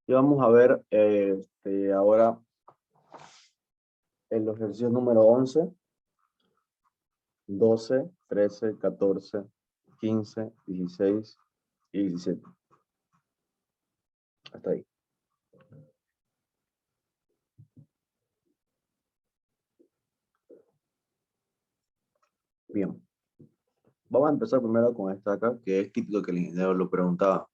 Y vamos a ver ahora en los ejercicios número 11, 12, 13, 14, 15, 16 y 17. Hasta ahí. Bien. Vamos a empezar primero con esta acá, que es típico que el ingeniero lo preguntaba.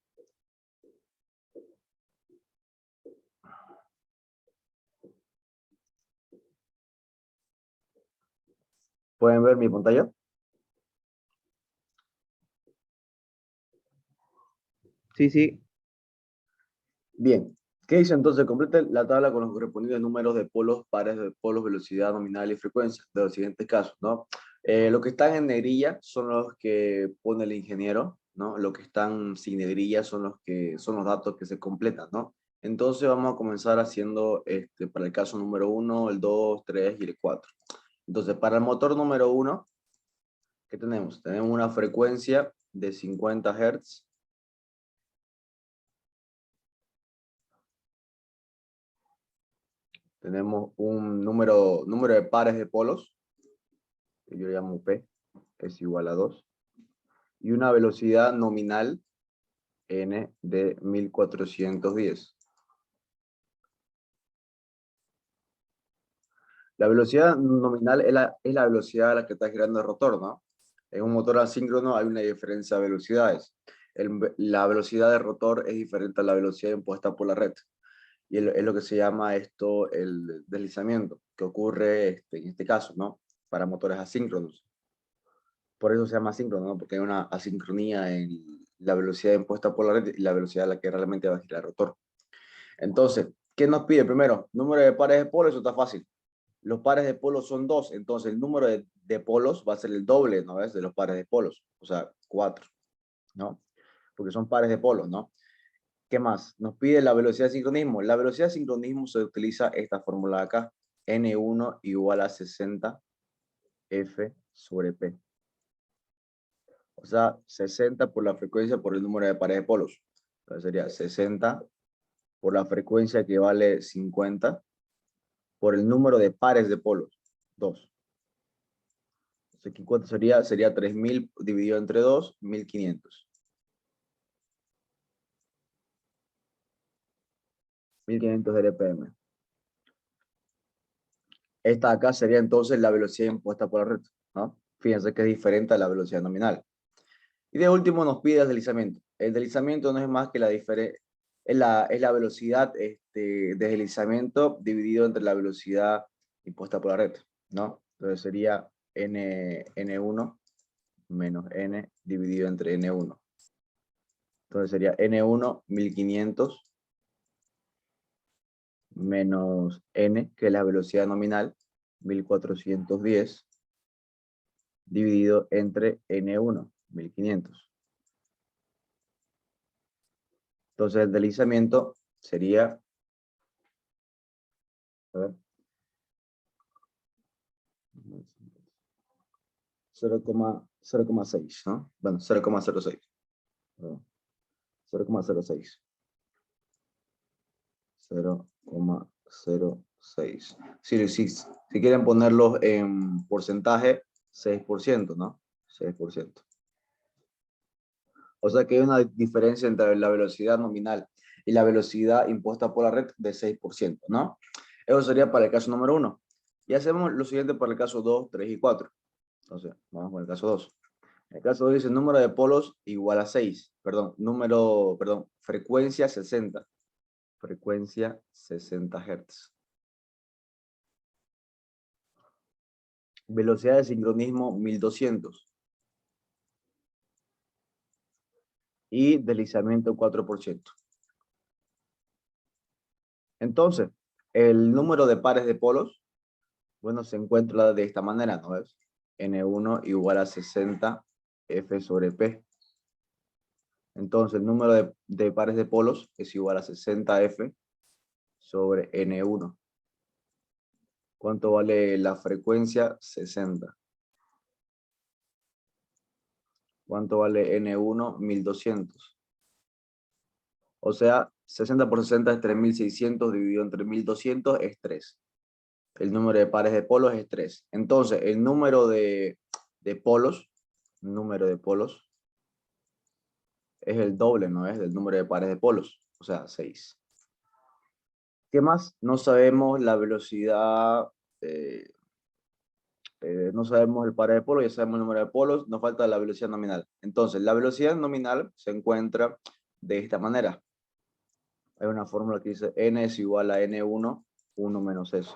¿Pueden ver mi pantalla? Sí, sí. Bien. ¿Qué dice entonces? Complete la tabla con los correspondientes números de polos, pares de polos, velocidad nominal y frecuencia de los siguientes casos, ¿no? Los que están en negrilla son los que pone el ingeniero, ¿no? Los que están sin negrilla son los datos que se completan, ¿no? Entonces vamos a comenzar haciendo para el caso número 1, el 2, 3 y el 4. Entonces, para el motor número 1, ¿qué tenemos? Tenemos una frecuencia de 50 Hz. Tenemos un número de pares de polos, que yo llamo P, es igual a 2. Y una velocidad nominal, N, de 1410. La velocidad nominal es la velocidad a la que está girando el rotor, ¿no? En un motor asíncrono hay una diferencia de velocidades. La velocidad del rotor es diferente a la velocidad impuesta por la red. Y es lo que se llama esto el deslizamiento, que ocurre en este caso, ¿no? Para motores asíncronos. Por eso se llama asíncrono, ¿no? Porque hay una asincronía en la velocidad impuesta por la red y la velocidad a la que realmente va a girar el rotor. Entonces, ¿qué nos pide primero? Número de pares de polos, eso está fácil. Los pares de polos son 2, entonces el número de polos va a ser el doble, ¿no ves? De los pares de polos, o sea, 4, ¿no? Porque son pares de polos, ¿no? ¿Qué más? Nos pide la velocidad de sincronismo. La velocidad de sincronismo se utiliza esta fórmula de acá. N1 igual a 60 F sobre P. O sea, 60 por la frecuencia por el número de pares de polos. Entonces sería 60 por la frecuencia que vale 50 por el número de pares de polos, 2. Entonces, ¿cuánto sería? Sería 3000 dividido entre 2, 1500. 1500 RPM. Esta acá sería entonces la velocidad impuesta por la red, ¿no? Fíjense que es diferente a la velocidad nominal. Y de último nos pide el deslizamiento. El deslizamiento no es más que la diferencia, es la velocidad de deslizamiento dividido entre la velocidad impuesta por la red, ¿no? Entonces sería N1 menos N dividido entre N1. Entonces sería N1 1500 menos N, que es la velocidad nominal, 1410, dividido entre N1, 1500. Entonces el deslizamiento sería, a ver, 0,6, ¿no? Bueno, 0,06. 0,06. 0,06. Si quieren ponerlos en porcentaje, 6%, ¿no? 6%. O sea que hay una diferencia entre la velocidad nominal y la velocidad impuesta por la red de 6%, ¿no? Eso sería para el caso número 1. Y hacemos lo siguiente para el caso 2, 3 y 4. Entonces, vamos con el caso 2. El caso 2 dice número de polos igual a 6. Frecuencia 60. Frecuencia 60 Hz. Velocidad de sincronismo 1200. Y deslizamiento 4%. Entonces, el número de pares de polos, bueno, se encuentra de esta manera, ¿no ves? N1 igual a 60 F sobre P. Entonces, el número de pares de polos es igual a 60 F sobre N1. ¿Cuánto vale la frecuencia? 60. ¿Cuánto vale N1? 1200. O sea, 60 por 60 es 3600 dividido entre 1200 es 3. El número de pares de polos es 3. Entonces, el número de polos es el doble, ¿no es? Del número de pares de polos, o sea, 6. ¿Qué más? No sabemos la velocidad, no sabemos el par de polos, ya sabemos el número de polos, nos falta la velocidad nominal. Entonces, la velocidad nominal se encuentra de esta manera. Hay una fórmula que dice n es igual a n1, 1 menos eso.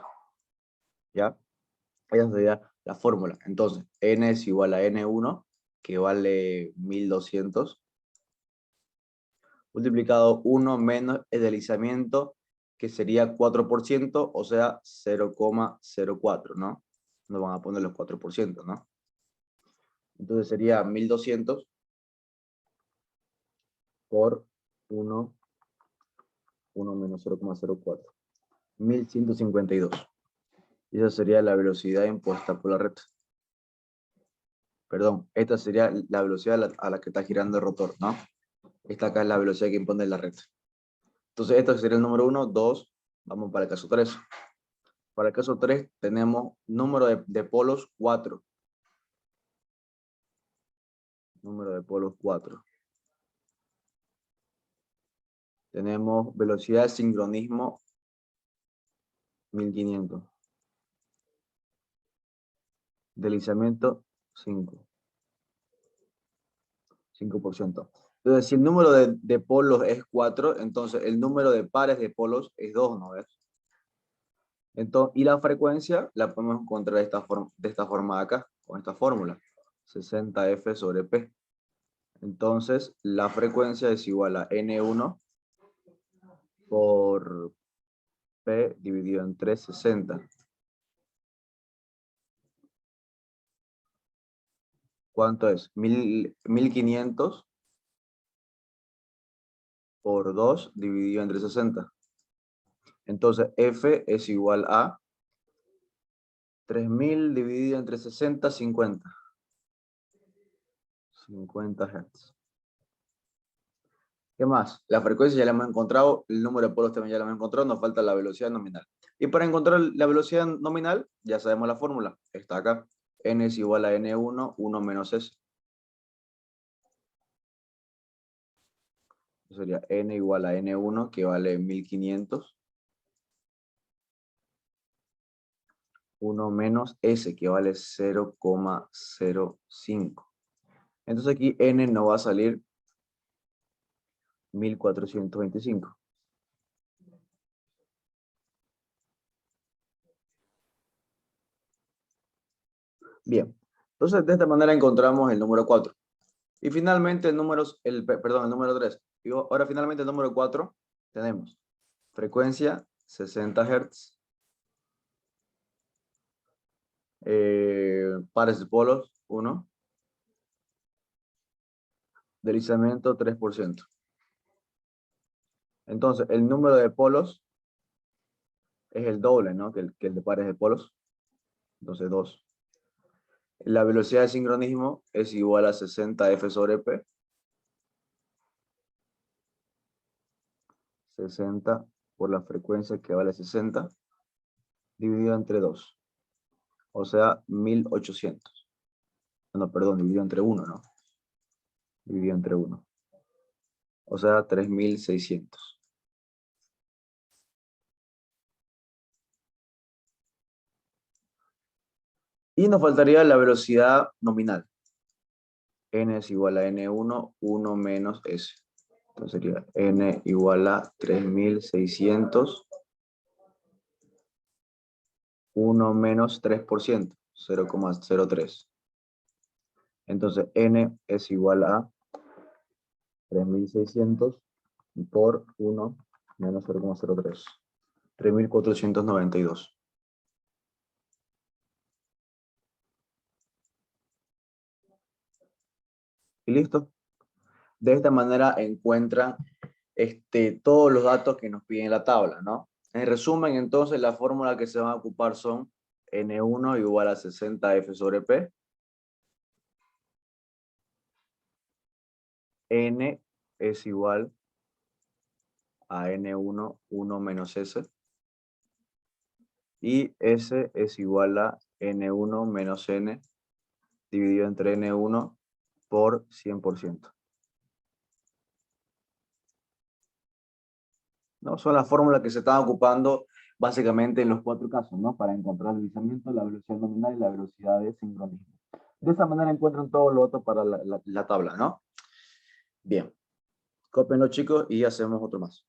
¿Ya? Esa sería la fórmula. Entonces, n es igual a n1, que vale 1200, multiplicado 1 menos el deslizamiento, que sería 4%, o sea, 0,04, ¿no? Nos van a poner los 4%, ¿no? Entonces sería 1200 por 1 menos 0,04. 1152. Y esa sería la velocidad impuesta por la red. Perdón, esta sería la velocidad a la que está girando el rotor, ¿no? Esta acá es la velocidad que impone la red. Entonces, esto sería el número 1, 2. Vamos para el caso 3. Para el caso 3 tenemos número de polos 4. Número de polos 4. Tenemos velocidad de sincronismo 1500. Deslizamiento 5. 5%. Entonces, si el número de polos es 4, entonces el número de pares de polos es 2, ¿no ves? Entonces, y la frecuencia la podemos encontrar de esta forma acá, con esta fórmula, 60F sobre P. Entonces, la frecuencia es igual a N1 por P dividido entre 60. ¿Cuánto es? 1500 por 2 dividido entre 60. Entonces, F es igual a 3000 dividido entre 60, 50. 50 Hz. ¿Qué más? La frecuencia ya la hemos encontrado, el número de polos también ya la hemos encontrado, nos falta la velocidad nominal. Y para encontrar la velocidad nominal, ya sabemos la fórmula, está acá. N es igual a N1, 1 menos S. Sería N igual a N1, que vale 1500. 1 menos S, que vale 0,05. Entonces aquí N no va a salir 1425. Bien, entonces de esta manera encontramos el número 4. Y finalmente el número 3. Y ahora finalmente el número 4 tenemos frecuencia 60 Hz, pares de polos 1, deslizamiento 3%. Entonces el número de polos es el doble, ¿no? que el de pares de polos. Entonces 2. La velocidad de sincronismo es igual a 60F sobre P. 60 por la frecuencia, que vale 60, dividido entre 2. O sea, 1800. No, perdón, dividido entre 1, ¿no? Dividido entre 1. O sea, 3600. Y nos faltaría la velocidad nominal. N es igual a N1, 1 menos S. Entonces sería N igual a 3600, 1 menos 3%, 0,03. Entonces N es igual a 3600 por 1 menos 0,03. 3492. Y listo. De esta manera encuentran todos los datos que nos piden la tabla, ¿no? En resumen, entonces, la fórmula que se van a ocupar son N1 igual a 60F sobre P. N es igual a N1, 1 menos S. Y S es igual a N1 menos N dividido entre N1 por 100%. ¿No? Son las fórmulas que se están ocupando básicamente en los 4 casos, ¿no? Para encontrar el deslizamiento, la velocidad nominal y la velocidad de sincronismo. De esa manera encuentran todo lo otro para la tabla, ¿no? Bien. Cópienlo, chicos, y hacemos otro más.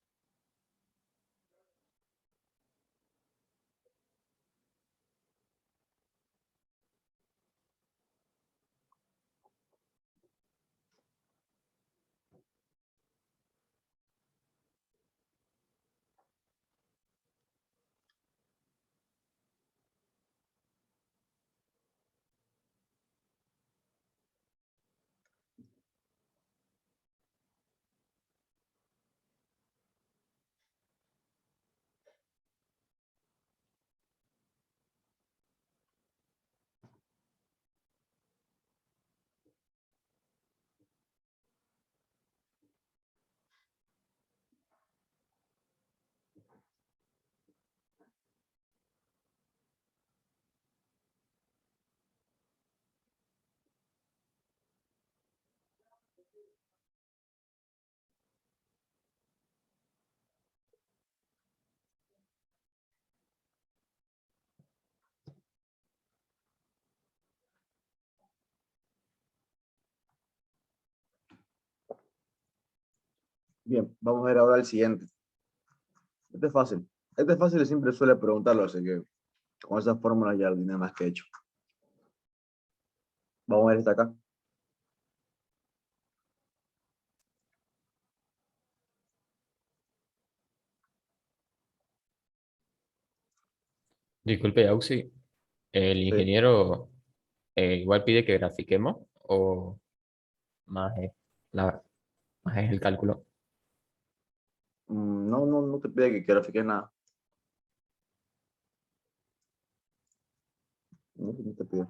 Bien, vamos a ver ahora el siguiente. Este es fácil. Este es fácil y siempre suele preguntarlo, así que con esas fórmulas ya lo tiene más que hecho. Vamos a ver esta acá. Disculpe, Auxi, el Sí. ingeniero igual pide que grafiquemos o más es, la, más es el cálculo. No te pide que grafiques nada. No te pide.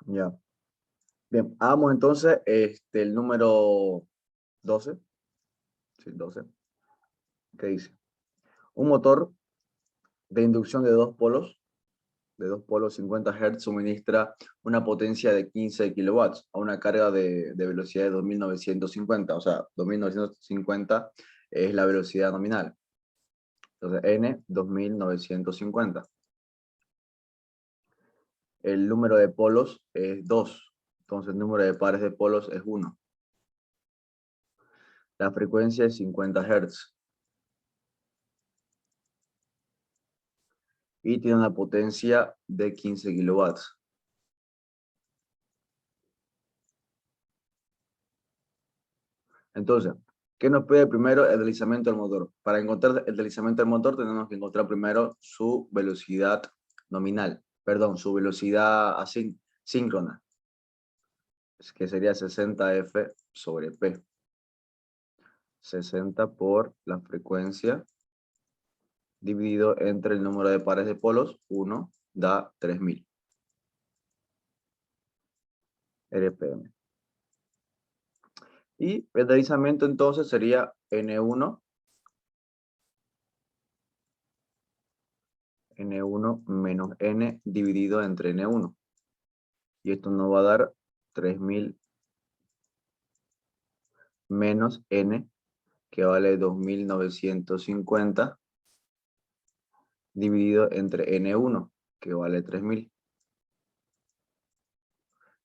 Ya. Bien, hagamos entonces el número 12. Sí, 12. ¿Qué dice? Un motor de inducción de dos polos 50 Hz, suministra una potencia de 15 kilowatts a una carga de velocidad de 2950. O sea, 2950 es la velocidad nominal. Entonces, N, 2950. El número de polos es 2. Entonces, el número de pares de polos es 1. La frecuencia es 50 Hz. Y tiene una potencia de 15 kilowatts. Entonces, ¿qué nos pide primero el deslizamiento del motor? Para encontrar el deslizamiento del motor tenemos que encontrar primero su velocidad nominal, perdón, su velocidad síncrona, que sería 60F sobre P. 60 por la frecuencia dividido entre el número de pares de polos, 1 da 3000 RPM. Y el deslizamiento entonces sería N1 menos N dividido entre N1. Y esto nos va a dar 3000 menos N, que vale 2950, dividido entre N1, que vale 3000.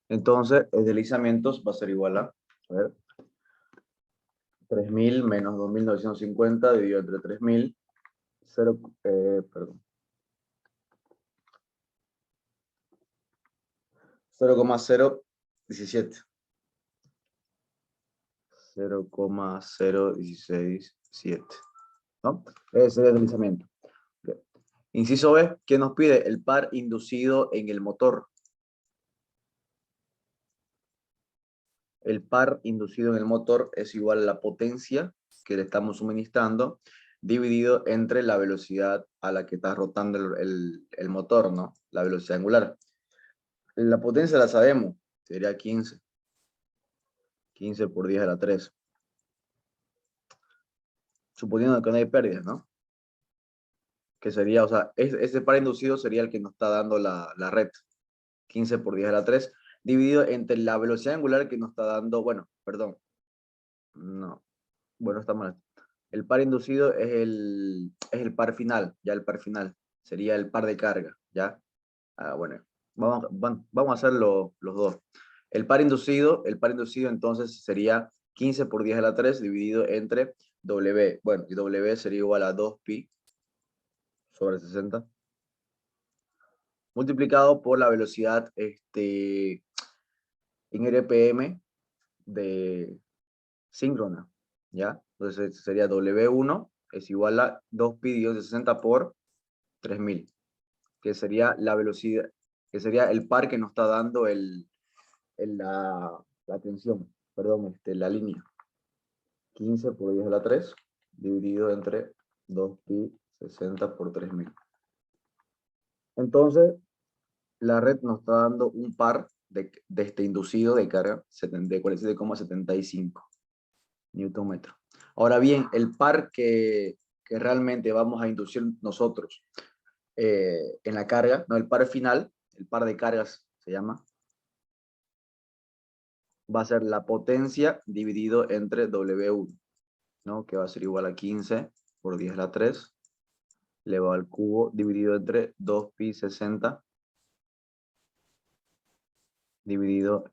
Entonces, el deslizamiento va a ser igual a ver, 3000 menos 2950 dividido entre 3000, 0, perdón, 0,017. 0,0167. ¿No? Ese es el deslizamiento. Bien. Inciso B, ¿qué nos pide? El par inducido en el motor. El par inducido en el motor es igual a la potencia que le estamos suministrando dividido entre la velocidad a la que está rotando el motor, ¿no? La velocidad angular. La potencia la sabemos, sería 15. 15 por 10 a la 3. suponiendo que no hay pérdidas, ¿no? Que sería, o sea, ese par inducido sería el que nos está dando la red, 15 por 10 a la 3, dividido entre la velocidad angular que nos está dando, bueno, perdón, no, bueno, está mal. El par inducido es el par final, ya el par final, sería el par de carga, ¿ya? Bueno, vamos a hacer los dos. El par inducido entonces sería 15 por 10 a la 3 dividido entre W. Bueno, y W sería igual a 2pi sobre 60 multiplicado por la velocidad en RPM de síncrona, ¿ya? Entonces sería W1 es igual a 2pi dividido de 60 por 3000, que sería la velocidad, que sería el par que nos está dando la tensión, perdón, la línea. 15 por 10 a la 3 dividido entre 2pi 60 por 3000. Entonces, la red nos está dando un par de este inducido de carga de 47,75 Newton metro. Ahora bien, el par que realmente vamos a inducir nosotros en la carga, no, el par final, el par de cargas se llama, va a ser la potencia dividido entre W1, ¿no? Que va a ser igual a 15 por 10 a la 3 elevado al cubo dividido entre 2pi 60 dividido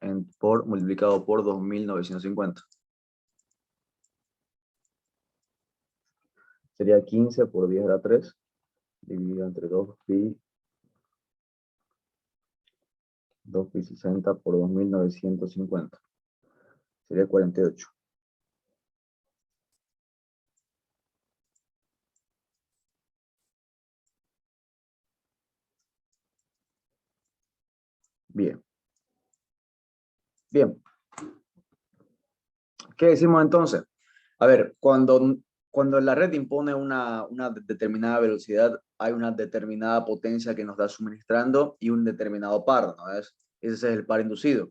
multiplicado por 2950. Sería 15 por 10 a la 3 dividido entre 2pi 60 por 2950. Sería 48. Bien. Bien. ¿Qué decimos entonces? A ver, cuando la red impone una determinada velocidad, hay una determinada potencia que nos da suministrando y un determinado par, ¿no es? Ese es el par inducido.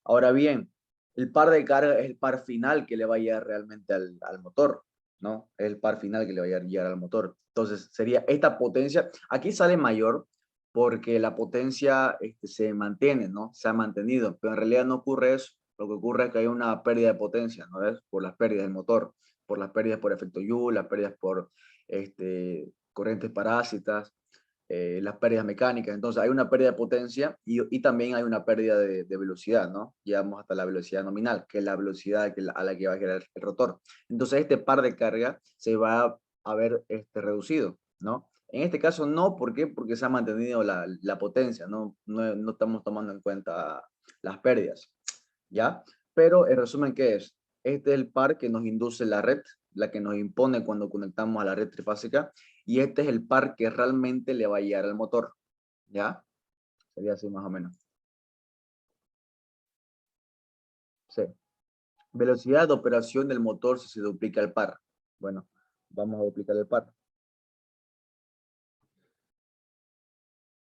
Ahora bien, el par de carga es el par final que le va a llegar realmente al motor, ¿no? Es el par final que le va a llegar al motor. Entonces, sería esta potencia, aquí sale mayor porque la potencia se mantiene, ¿no? Se ha mantenido, pero en realidad no ocurre eso. Lo que ocurre es que hay una pérdida de potencia, ¿no es? Por las pérdidas del motor, por las pérdidas por efecto Joule, las pérdidas por corrientes parásitas, las pérdidas mecánicas. Entonces hay una pérdida de potencia y también hay una pérdida de velocidad, ¿no? Llegamos hasta la velocidad nominal, que es la velocidad a la que va a girar el rotor. Entonces este par de carga se va a ver reducido, ¿no? En este caso no, ¿por qué? Porque se ha mantenido la potencia, no estamos tomando en cuenta las pérdidas, ¿ya? Pero en resumen, ¿qué es? Este es el par que nos induce la red, la que nos impone cuando conectamos a la red trifásica, y este es el par que realmente le va a llegar al motor, ¿ya? Sería así más o menos. Sí. Velocidad de operación del motor si se duplica el par. Bueno, vamos a duplicar el par.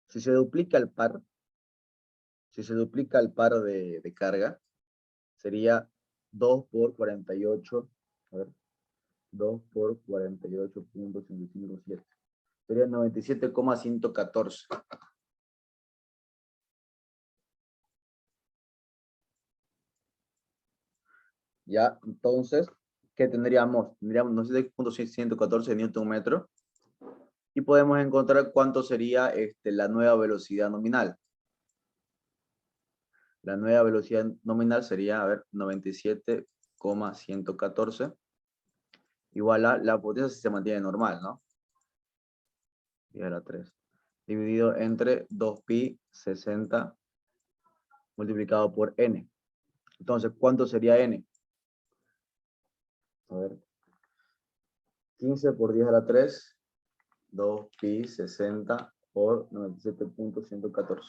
Si se duplica el par, si se duplica el par de carga, sería 2 por 48, a ver, 2 por 48,157. Sería 97,114. Ya, entonces, ¿qué tendríamos? Tendríamos 97,114 Newton metro y podemos encontrar cuánto sería la nueva velocidad nominal. La nueva velocidad nominal sería, a ver, 97,114 igual a la potencia si se mantiene normal, ¿no? Y a la 3. Dividido entre 2pi 60 multiplicado por n. Entonces, ¿cuánto sería n? A ver, 15 por 10 a la 3, 2pi 60 por 97,114.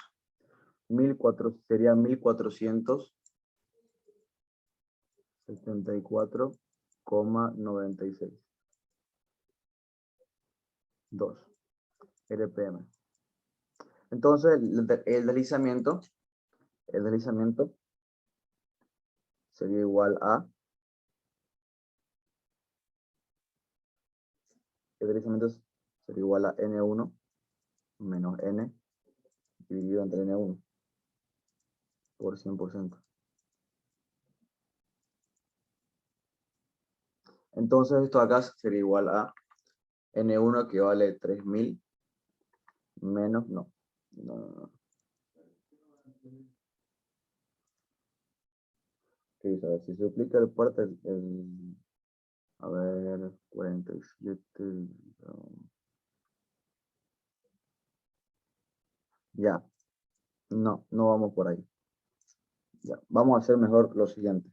1400, sería 1474,96. 2 RPM. Entonces, el deslizamiento sería igual a deslizamiento sería igual a N1 menos N dividido entre N1 por 100%. Entonces esto acá sería igual a N1 que vale 3000 menos, no. ¿Qué dice? A ver, si se duplica el parte, a ver, 47, ya, no vamos por ahí. Ya, vamos a hacer mejor lo siguiente.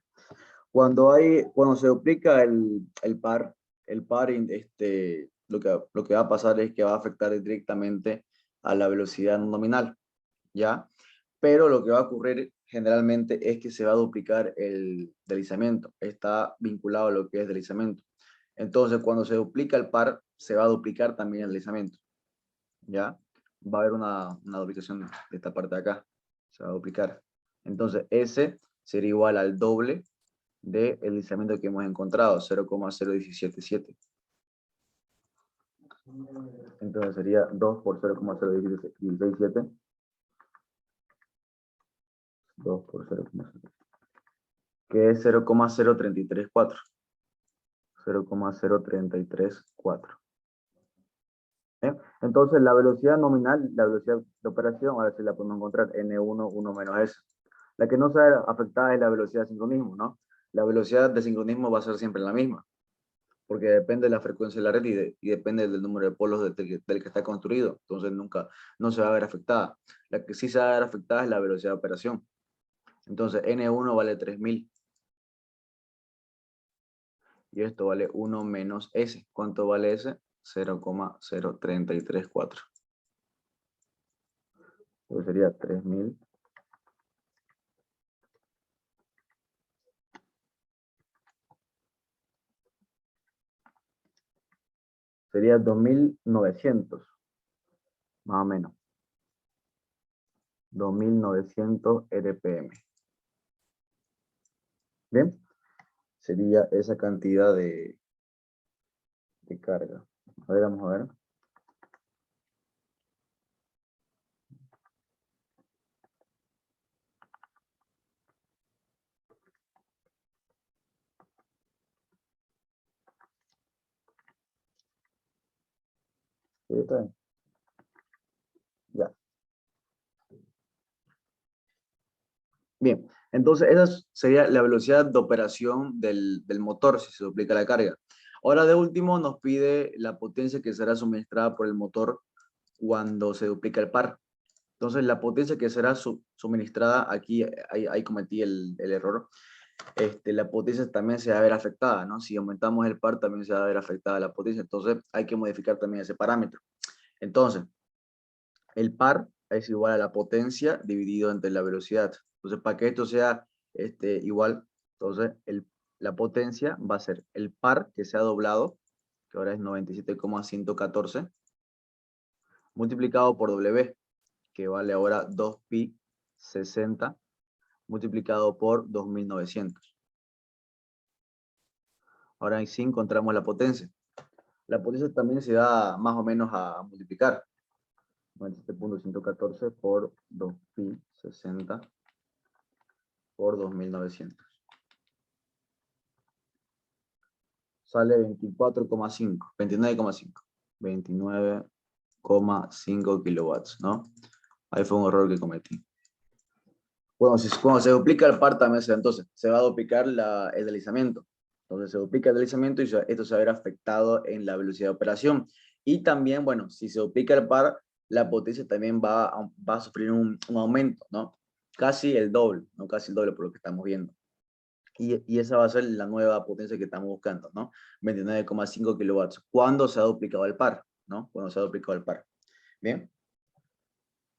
Cuando se duplica el par, lo que va a pasar es que va a afectar directamente a la velocidad nominal, ¿ya? Pero lo que va a ocurrir generalmente es que se va a duplicar el deslizamiento. Está vinculado a lo que es deslizamiento. Entonces, cuando se duplica el par, se va a duplicar también el deslizamiento, ¿ya? Va a haber una duplicación de esta parte de acá. Se va a duplicar. Entonces, S sería igual al doble del deslizamiento que hemos encontrado, 0,0177. Entonces sería 2 por 0,0177. 2 por 0,0, que es 0,0334. 0,0334. Entonces la velocidad nominal, la velocidad de operación, ahora sí la podemos encontrar, N1, 1 menos S. La que no se ve afectada es la velocidad de sincronismo, ¿no? La velocidad de sincronismo va a ser siempre la misma, porque depende de la frecuencia de la red y depende del número de polos del que está construido. Entonces nunca no se va a ver afectada. La que sí se va a ver afectada es la velocidad de operación. Entonces N1 vale 3000. Y esto vale 1 menos S. ¿Cuánto vale S? 0,0334. Entonces sería 3000. Sería 2900, más o menos. 2900 RPM. Bien, sería esa cantidad de carga. A ver, vamos a ver. ¿Sí está bien? Ya. Bien, entonces esa sería la velocidad de operación del motor si se duplica la carga. Ahora de último nos pide la potencia que será suministrada por el motor cuando se duplica el par. Entonces la potencia que será suministrada, aquí ahí cometí el error, la potencia también se va a ver afectada, ¿no? Si aumentamos el par también se va a ver afectada la potencia, entonces hay que modificar también ese parámetro. Entonces, el par es igual a la potencia dividido entre la velocidad. Entonces, para que esto sea igual, entonces la potencia va a ser el par que se ha doblado, que ahora es 97,114, multiplicado por W, que vale ahora 2pi 60, multiplicado por 2900. Ahora sí encontramos la potencia. La potencia también se da más o menos a multiplicar. 97.114 por 2pi 60 por 2900. Sale 24,5, 29,5. 29,5 kilowatts, ¿no? Ahí fue un error que cometí. Bueno, cuando se duplica el par también entonces se va a duplicar el deslizamiento. Entonces se duplica el deslizamiento y esto se va a ver afectado en la velocidad de operación. Y también, bueno, si se duplica el par, la potencia también va a sufrir un aumento, ¿no? Casi el doble, no casi el doble por lo que estamos viendo. Y esa va a ser la nueva potencia que estamos buscando, ¿no? 29,5 kilowatts. ¿Cuándo se ha duplicado el par? ¿No? Cuando se ha duplicado el par. ¿Bien?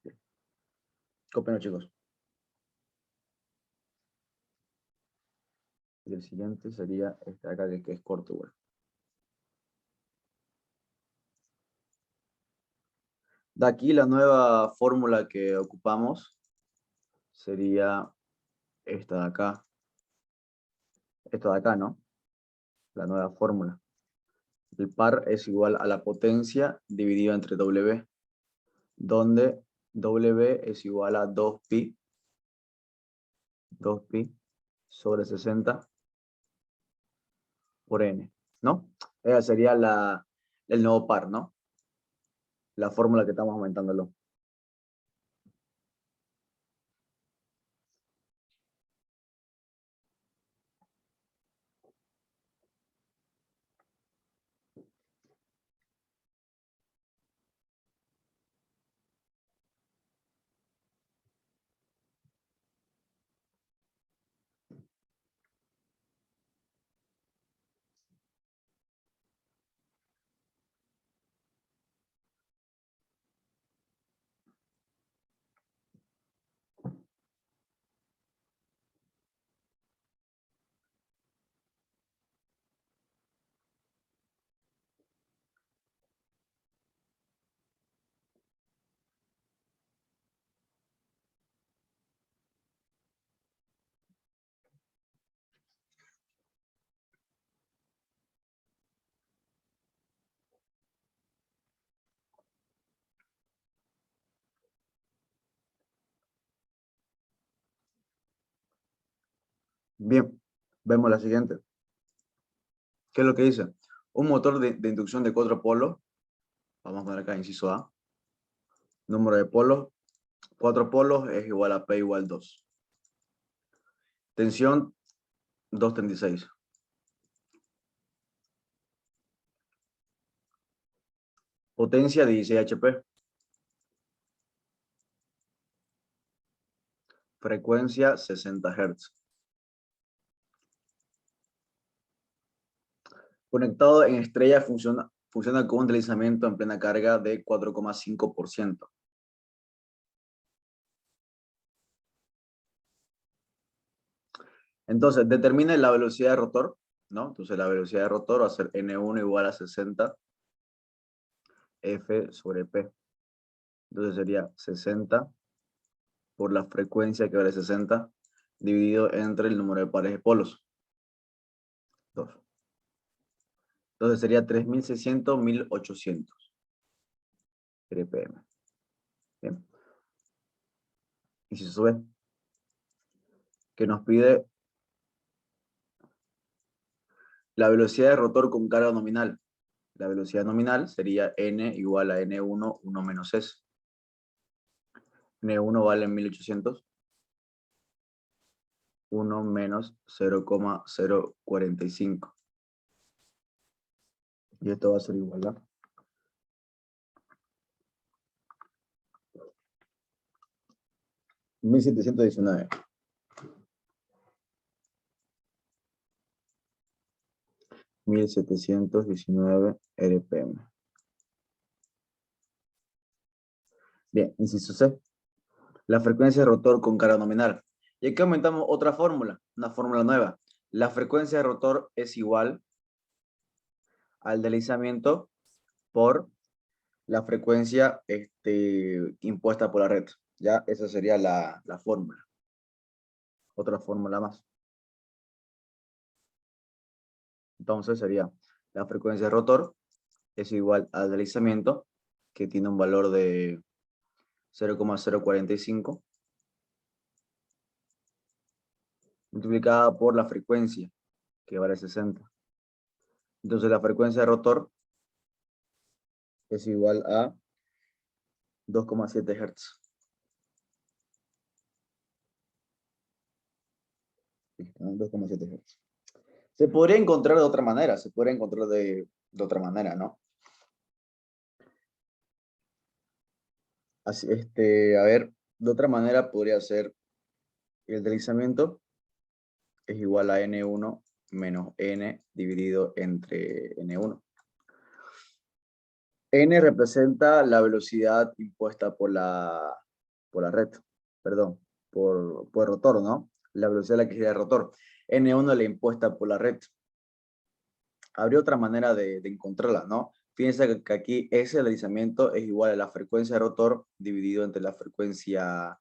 ¿Qué opinan, chicos? Y el siguiente sería este de acá, que es corto, igual. De aquí la nueva fórmula que ocupamos sería esta de acá. Esta de acá, ¿no? La nueva fórmula. El par es igual a la potencia dividido entre W, donde W es igual a 2pi sobre 60 por n, ¿no? Esa sería el nuevo par, ¿no? La fórmula que estamos aumentándolo. Bien, vemos la siguiente. ¿Qué es lo que dice? Un motor de inducción de 4 polos, vamos a poner acá inciso A, número de polos, 4 polos es igual a P igual 2. Tensión 236. Potencia 16 HP. Frecuencia 60 Hz. Conectado en estrella funciona con un deslizamiento en plena carga de 4,5%. Entonces, determine la velocidad de rotor, ¿no? Entonces, la velocidad de rotor va a ser N1 igual a 60 F sobre P. Entonces sería 60 por la frecuencia que vale 60 dividido entre el número de pares de polos. 2. Entonces sería 3600, 1800 RPM. Bien. Y si sube, que nos pide la velocidad de rotor con carga nominal. La velocidad nominal sería N igual a N1, 1 menos S. N1 vale 1800. 1 menos 0,045. Y esto va a ser igual a 1719. 1719 RPM. Bien, inciso C. La frecuencia de rotor con carga nominal. Y aquí aumentamos otra fórmula, una fórmula nueva. La frecuencia de rotor es igual al deslizamiento por la frecuencia impuesta por la red. Ya, esa sería la fórmula. Otra fórmula más. Entonces sería la frecuencia de rotor es igual al deslizamiento, que tiene un valor de 0,045, multiplicada por la frecuencia, que vale 60. Entonces la frecuencia de rotor es igual a 2,7 Hz. 2,7 Hz. Se podría encontrar de otra manera, se podría encontrar de otra manera, ¿no? Así, a ver, de otra manera podría ser el deslizamiento es igual a N1 menos N dividido entre N1. N representa la velocidad impuesta por la red, perdón, por el rotor, ¿no? La velocidad a la que gira el rotor. N1 la impuesta por la red. Habría otra manera de encontrarla, ¿no? Fíjense que aquí ese deslizamiento es igual a la frecuencia de rotor dividido entre la frecuencia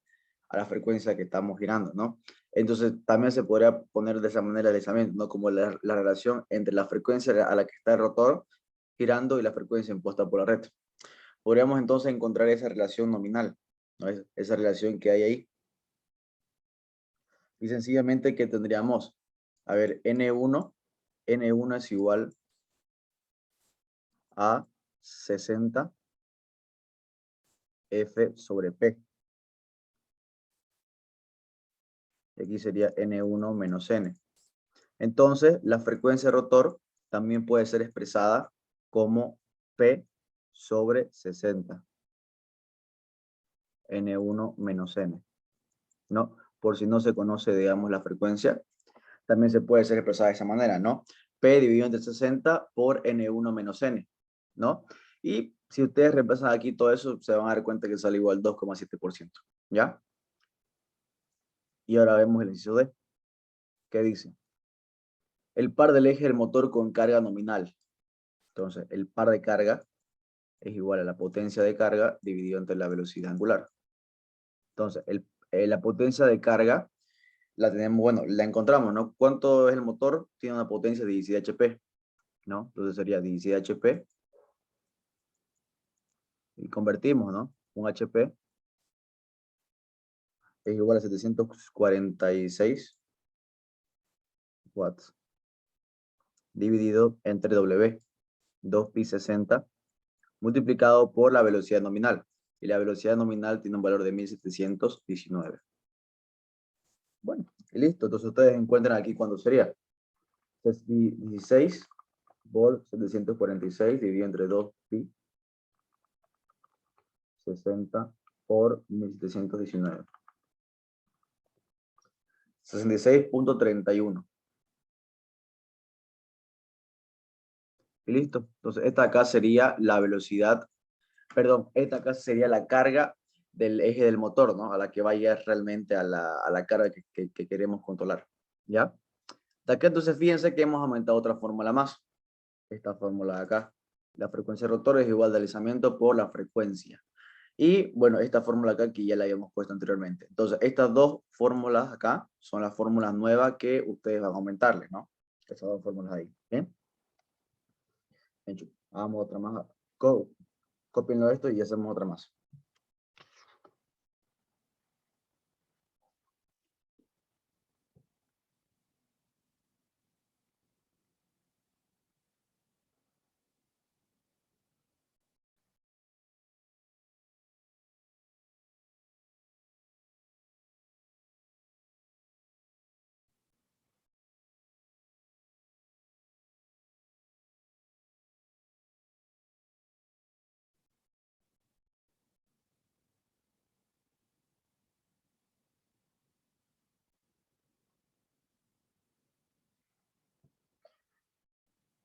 que estamos girando, ¿no? Entonces también se podría poner de esa manera el deslizamiento, ¿no? Como la relación entre la frecuencia a la que está el rotor girando y la frecuencia impuesta por la red. Podríamos entonces encontrar esa relación nominal, ¿no? Esa relación que hay ahí. Y sencillamente que tendríamos, a ver, N1 es igual a 60 F sobre P. Y aquí sería N1 menos N. Entonces, la frecuencia de rotor también puede ser expresada como P sobre 60. N1 menos N. ¿No? Por si no se conoce, digamos, la frecuencia, también se puede ser expresada de esa manera, ¿no? P dividido entre 60 por N1 menos N, ¿no? Y si ustedes reemplazan aquí todo eso, se van a dar cuenta que sale igual 2,7%, ¿ya? Y ahora vemos el inciso D. ¿Qué dice? El par del eje del motor con carga nominal. Entonces, el par de carga es igual a la potencia de carga dividido entre la velocidad angular. Entonces, la potencia de carga la tenemos, bueno, la encontramos, ¿no? ¿Cuánto es el motor? Tiene una potencia de 16 HP, ¿no? Entonces sería 16 HP y convertimos, ¿no? Un HP es igual a 746 watts dividido entre W, 2pi60, multiplicado por la velocidad nominal. Y la velocidad nominal tiene un valor de 1719. Bueno, y listo. Entonces ustedes encuentran aquí cuánto sería. Entonces, 16 por 746 dividido entre 2pi 60 por 1719. 66,31. Y listo. Entonces, esta acá sería la velocidad, perdón, esta acá sería la carga del eje del motor, ¿no? A la que vaya realmente a la carga que queremos controlar. ¿Ya? De acá entonces fíjense que hemos aumentado otra fórmula más. Esta fórmula de acá. La frecuencia de rotor es igual al deslizamiento por la frecuencia. Y bueno, esta fórmula acá que ya la habíamos puesto anteriormente. Entonces, estas dos fórmulas acá son las fórmulas nuevas que ustedes van a aumentarle, ¿no? Estas dos fórmulas ahí. ¿Bien? Bien, chicos. Hagamos otra más. Cópienlo esto y hacemos otra más.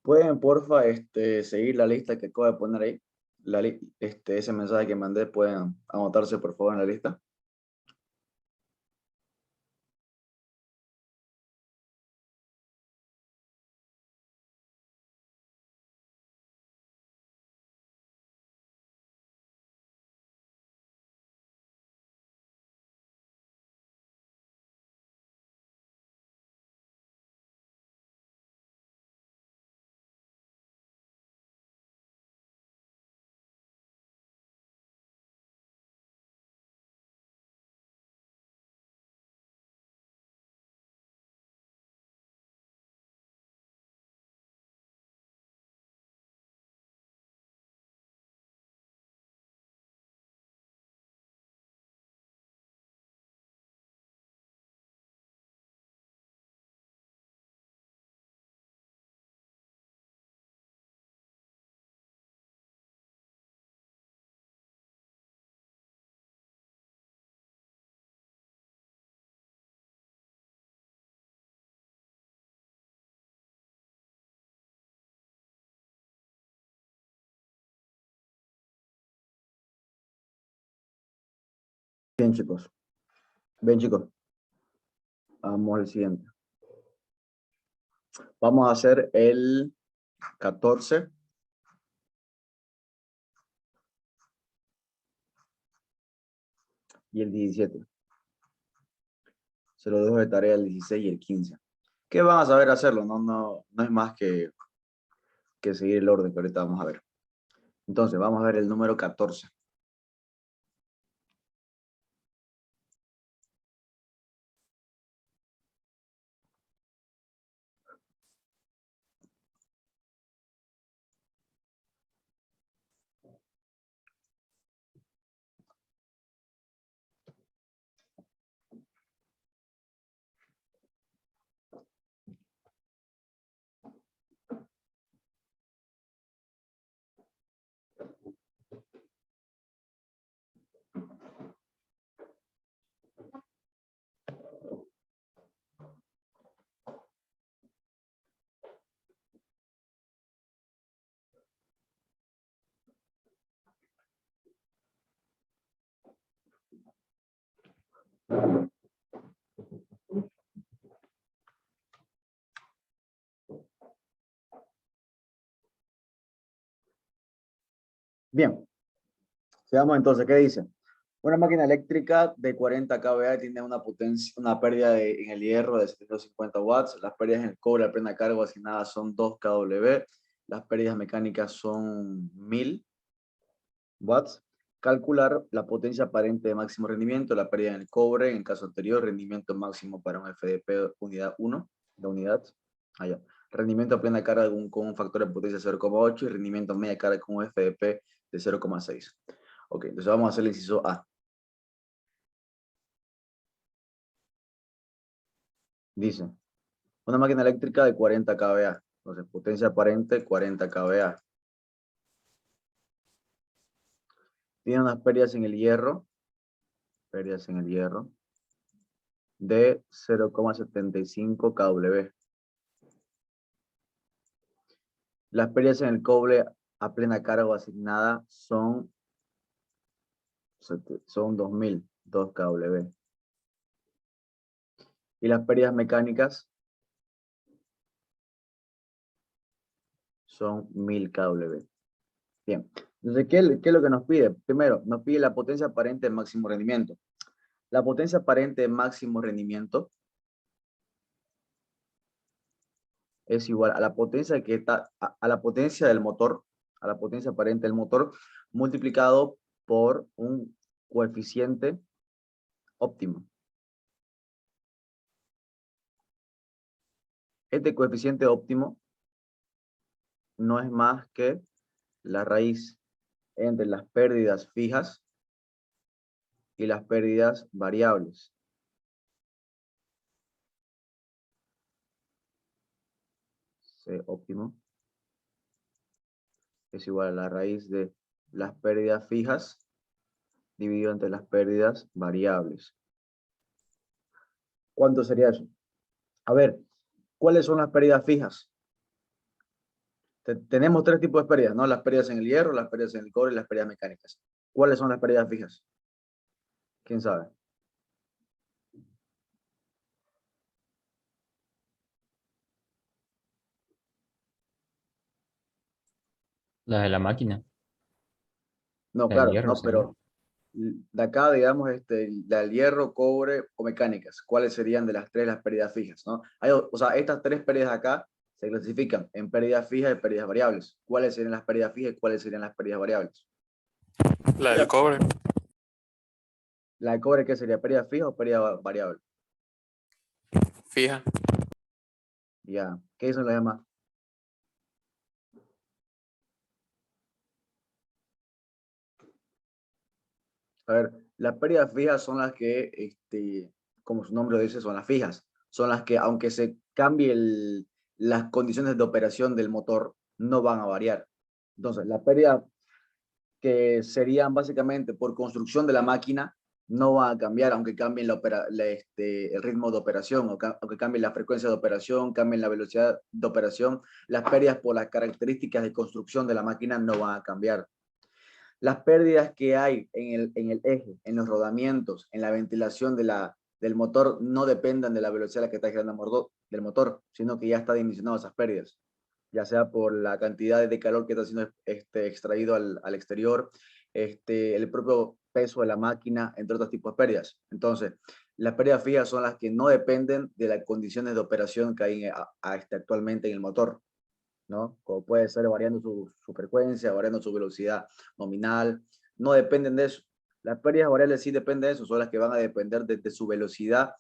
Pueden, porfa, seguir la lista que acabo de poner ahí. Ese mensaje que mandé, pueden anotarse, por favor, en la lista. Bien, chicos. Bien, chicos. Vamos al siguiente. Vamos a hacer el 14. Y el 17. Se lo dejo de tarea el 16 y el 15. ¿Qué van a saber hacerlo? No es más que que seguir el orden que ahorita vamos a ver. Entonces, vamos a ver el número 14. Bien, veamos entonces, ¿qué dice? Una máquina eléctrica de 40 kVA tiene una potencia, una pérdida en el hierro de 750 watts. Las pérdidas en el cobre a plena carga asignadas son 2 kW. Las pérdidas mecánicas son 1000 watts. Calcular la potencia aparente de máximo rendimiento, la pérdida en el cobre, en el caso anterior, rendimiento máximo para un FDP unidad 1, la unidad. Allá. Rendimiento a plena carga con un factor de potencia 0,8 y rendimiento a media carga con un FDP de 0,6. Ok, entonces vamos a hacer el inciso A. Dice, una máquina eléctrica de 40 kVA. Entonces, potencia aparente 40 kVA. Tiene unas pérdidas en el hierro de 0,75 kW. Las pérdidas en el cobre a plena carga o asignada son 2000, 2 kW. Y las pérdidas mecánicas son 1000 kW. Bien. Entonces, ¿qué es lo que nos pide? Primero, nos pide la potencia aparente de máximo rendimiento. La potencia aparente de máximo rendimiento es igual a la potencia que está, a la potencia del motor, a la potencia aparente del motor, multiplicado por un coeficiente óptimo. Este coeficiente óptimo no es más que la raíz entre las pérdidas fijas y las pérdidas variables. C óptimo es igual a la raíz de las pérdidas fijas dividido entre las pérdidas variables. ¿Cuánto sería eso? A ver, ¿cuáles son las pérdidas fijas? Tenemos tres tipos de pérdidas, ¿no? Las pérdidas en el hierro, las pérdidas en el cobre y las pérdidas mecánicas. ¿Cuáles son las pérdidas fijas? ¿Quién sabe? La de la máquina, No, la del claro, hierro no, sería. pero de acá, digamos, la del hierro, cobre o mecánicas, ¿cuáles serían de las tres las pérdidas fijas, no? O sea, estas tres pérdidas acá se clasifican en pérdidas fijas y pérdidas variables. ¿Cuáles serían las pérdidas fijas y cuáles serían las pérdidas variables? La del cobre, ¿La de cobre qué sería? ¿Pérdida fija o pérdida variable? fija. Ya, ¿qué dicen los demás? A ver, las pérdidas fijas son las que, como su nombre lo dice, son las fijas. Son las que, aunque se cambie las condiciones de operación del motor, no van a variar. Entonces, las pérdidas que serían básicamente por construcción de la máquina no van a cambiar, aunque cambien el ritmo de operación, aunque cambien la frecuencia de operación, cambien la velocidad de operación. Las pérdidas por las características de construcción de la máquina no van a cambiar. Las pérdidas que hay en el eje, en los rodamientos, en la ventilación del motor, no dependen de la velocidad a la que está girando del motor, sino que ya está dimensionado esas pérdidas, ya sea por la cantidad de calor que está siendo extraído al exterior, el propio peso de la máquina, entre otros tipos de pérdidas. Entonces, las pérdidas fijas son las que no dependen de las condiciones de operación que hay actualmente en el motor. ¿no? Como puede ser variando su frecuencia, variando su velocidad nominal, no dependen de eso. Las pérdidas variables sí dependen de eso, son las que van a depender de su velocidad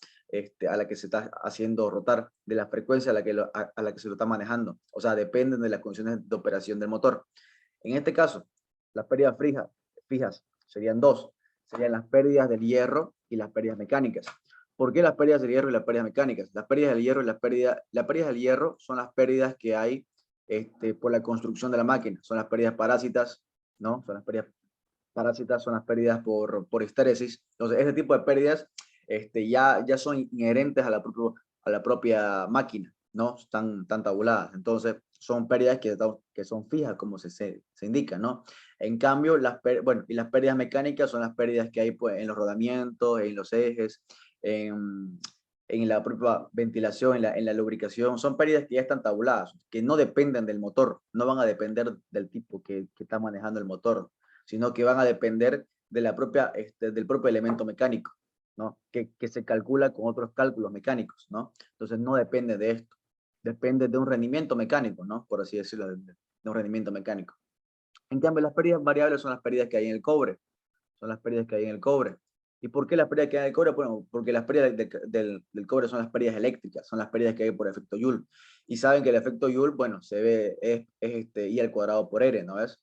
a la que se está haciendo rotar, de la frecuencia a la que se lo está manejando. O sea, dependen de las condiciones de operación del motor. En este caso, las pérdidas fijas serían dos. Serían las pérdidas del hierro y las pérdidas mecánicas. ¿Por qué las pérdidas del hierro y las pérdidas mecánicas? Las pérdidas del hierro y las pérdidas del hierro son las pérdidas que hay por la construcción de la máquina. Son las pérdidas parásitas, ¿no? Son las pérdidas parásitas, son las pérdidas por estéresis. Entonces, ese tipo de pérdidas ya son inherentes a la propia máquina, ¿no? Están tabuladas. Entonces, son pérdidas que son fijas, como se indica, ¿no? En cambio, y las pérdidas mecánicas son las pérdidas que hay pues, en los rodamientos, en los ejes, en la propia ventilación, en la lubricación. Son pérdidas que ya están tabuladas, que no dependen del motor, no van a depender del tipo que está manejando el motor, sino que van a depender de del propio elemento mecánico, ¿no? Que se calcula con otros cálculos mecánicos, ¿no? Entonces no depende de esto, depende de un rendimiento mecánico, ¿no? Por así decirlo, de un rendimiento mecánico. En cambio, las pérdidas variables son las pérdidas que hay en el cobre, son las pérdidas que hay en el cobre. ¿Y por qué las pérdidas que hay en el cobre? Bueno, porque las pérdidas del cobre son las pérdidas eléctricas, son las pérdidas que hay por efecto Joule. Y saben que el efecto Joule, bueno, se ve, es I al cuadrado por R, ¿no es?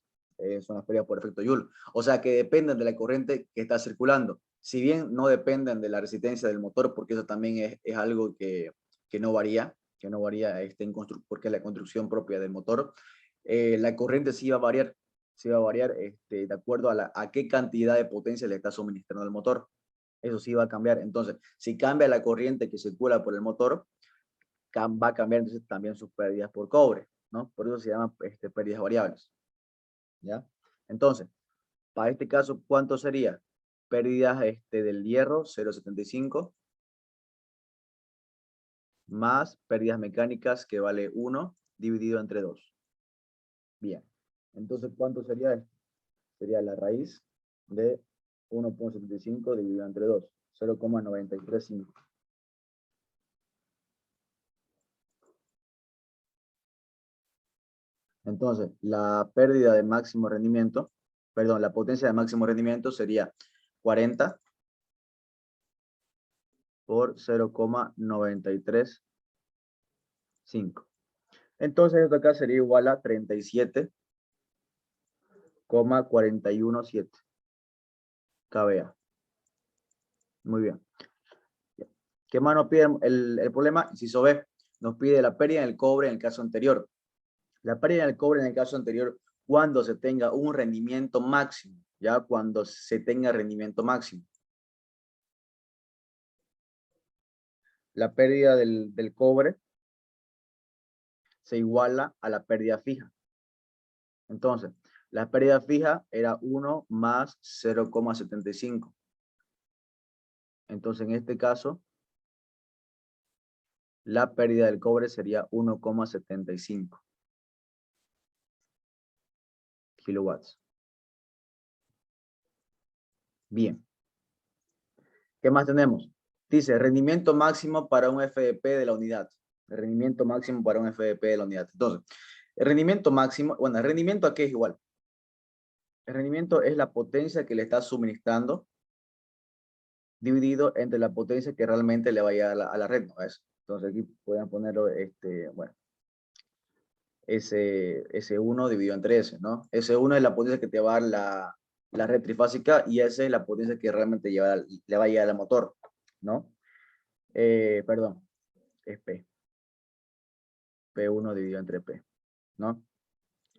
Son las pérdidas por efecto Joule. O sea que dependen de la corriente que está circulando. Si bien no dependen de la resistencia del motor, porque eso también es algo que no varía, porque es la construcción propia del motor, la corriente sí va a variar, de acuerdo a qué cantidad de potencia le está suministrando el motor. Eso sí va a cambiar. Entonces, si cambia la corriente que circula por el motor, va a cambiar entonces también sus pérdidas por cobre, ¿no? Por eso se llaman pérdidas variables. ¿Ya? Entonces, para este caso, ¿cuánto sería? Pérdidas del hierro, 0,75, más pérdidas mecánicas, que vale 1, dividido entre 2. Bien. Entonces, ¿cuánto sería esto? Sería la raíz de 1,75 dividido entre 2, 0,935. Entonces, la pérdida de máximo rendimiento, perdón, la potencia de máximo rendimiento sería 40 por 0,935. Entonces, esto acá sería igual a 37,417 kVA. Muy bien. ¿Qué más nos pide el problema? Inciso B, nos pide la pérdida en el cobre en el caso anterior. La pérdida en el cobre en el caso anterior, cuando se tenga un rendimiento máximo, ya cuando se tenga rendimiento máximo. La pérdida del cobre se iguala a la pérdida fija. Entonces, la pérdida fija era 1 más 0,75. Entonces, en este caso, la pérdida del cobre sería 1,75 kilowatts. Bien. ¿Qué más tenemos? Dice, rendimiento máximo para un FDP de la unidad. El rendimiento máximo para un FDP de la unidad. Entonces, el rendimiento máximo, bueno, ¿el rendimiento a qué es igual? El rendimiento es la potencia que le está suministrando dividido entre la potencia que realmente le vaya a la red, ¿no es? Entonces aquí pueden ponerlo, bueno, S1 dividido entre S, ¿no? S1 es la potencia que te va a dar la red trifásica y S es la potencia que realmente le va a llegar al motor, ¿no? Perdón, es P. P1 dividido entre P, ¿no?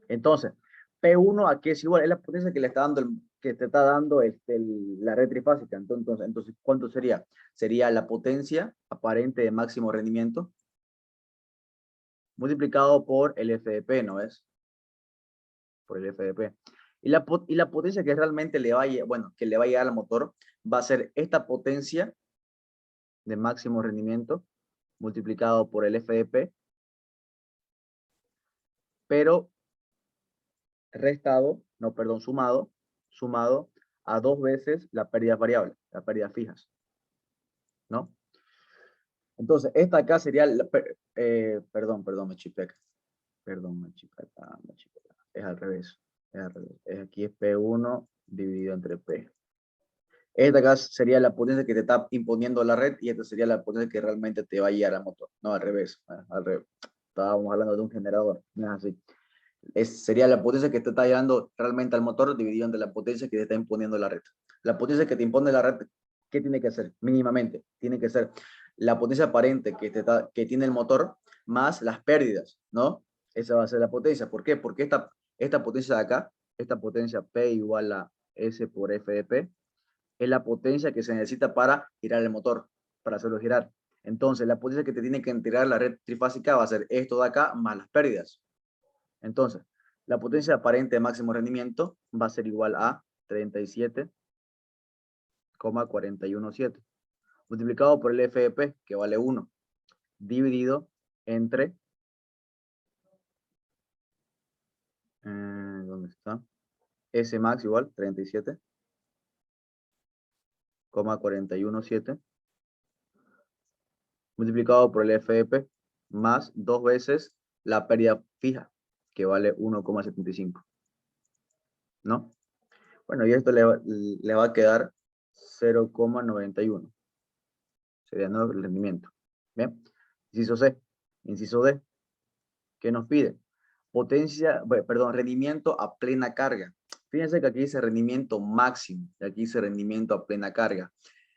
Entonces, P1 a qué es igual, es la potencia que le está dando que te está dando la red trifásica. Entonces, ¿cuánto sería? Sería la potencia aparente de máximo rendimiento multiplicado por el FDP, ¿no es? Por el FDP. Y la potencia que realmente le vaya, bueno, que le va a llegar al motor va a ser esta potencia de máximo rendimiento multiplicado por el FDP, pero restado, no, perdón, sumado a 2 veces la pérdida variable, las pérdidas fijas, ¿no? Entonces, esta acá sería, perdón, me chipé acá. Perdón, machicata. Es al revés. Aquí es P1 dividido entre P. Esta acá sería la potencia que te está imponiendo la red y esta sería la potencia que realmente te va a guiar al motor. No, al revés. Al revés. Estábamos hablando de un generador. No es así. Sería la potencia que te está llevando realmente al motor dividido entre la potencia que te está imponiendo la red. La potencia que te impone la red, ¿qué tiene que hacer? Mínimamente, tiene que ser la potencia aparente que tiene el motor más las pérdidas, ¿no? Esa va a ser la potencia. ¿Por qué? Porque esta potencia de acá, esta potencia P igual a S por F de P, es la potencia que se necesita para girar el motor, para hacerlo girar. Entonces, la potencia que te tiene que entregar la red trifásica va a ser esto de acá más las pérdidas. Entonces, la potencia aparente de máximo rendimiento va a ser igual a 37,417 multiplicado por el FEP, que vale 1, dividido entre, ¿dónde está? S max igual 37,417 multiplicado por el FEP más 2 veces la pérdida fija, que vale 1,75. ¿No? Bueno, y esto le va a quedar 0,91. Sería nuevo el rendimiento. Bien. Inciso C. Inciso D. ¿Qué nos pide? Rendimiento a plena carga. Fíjense que aquí dice rendimiento máximo y aquí dice rendimiento a plena carga.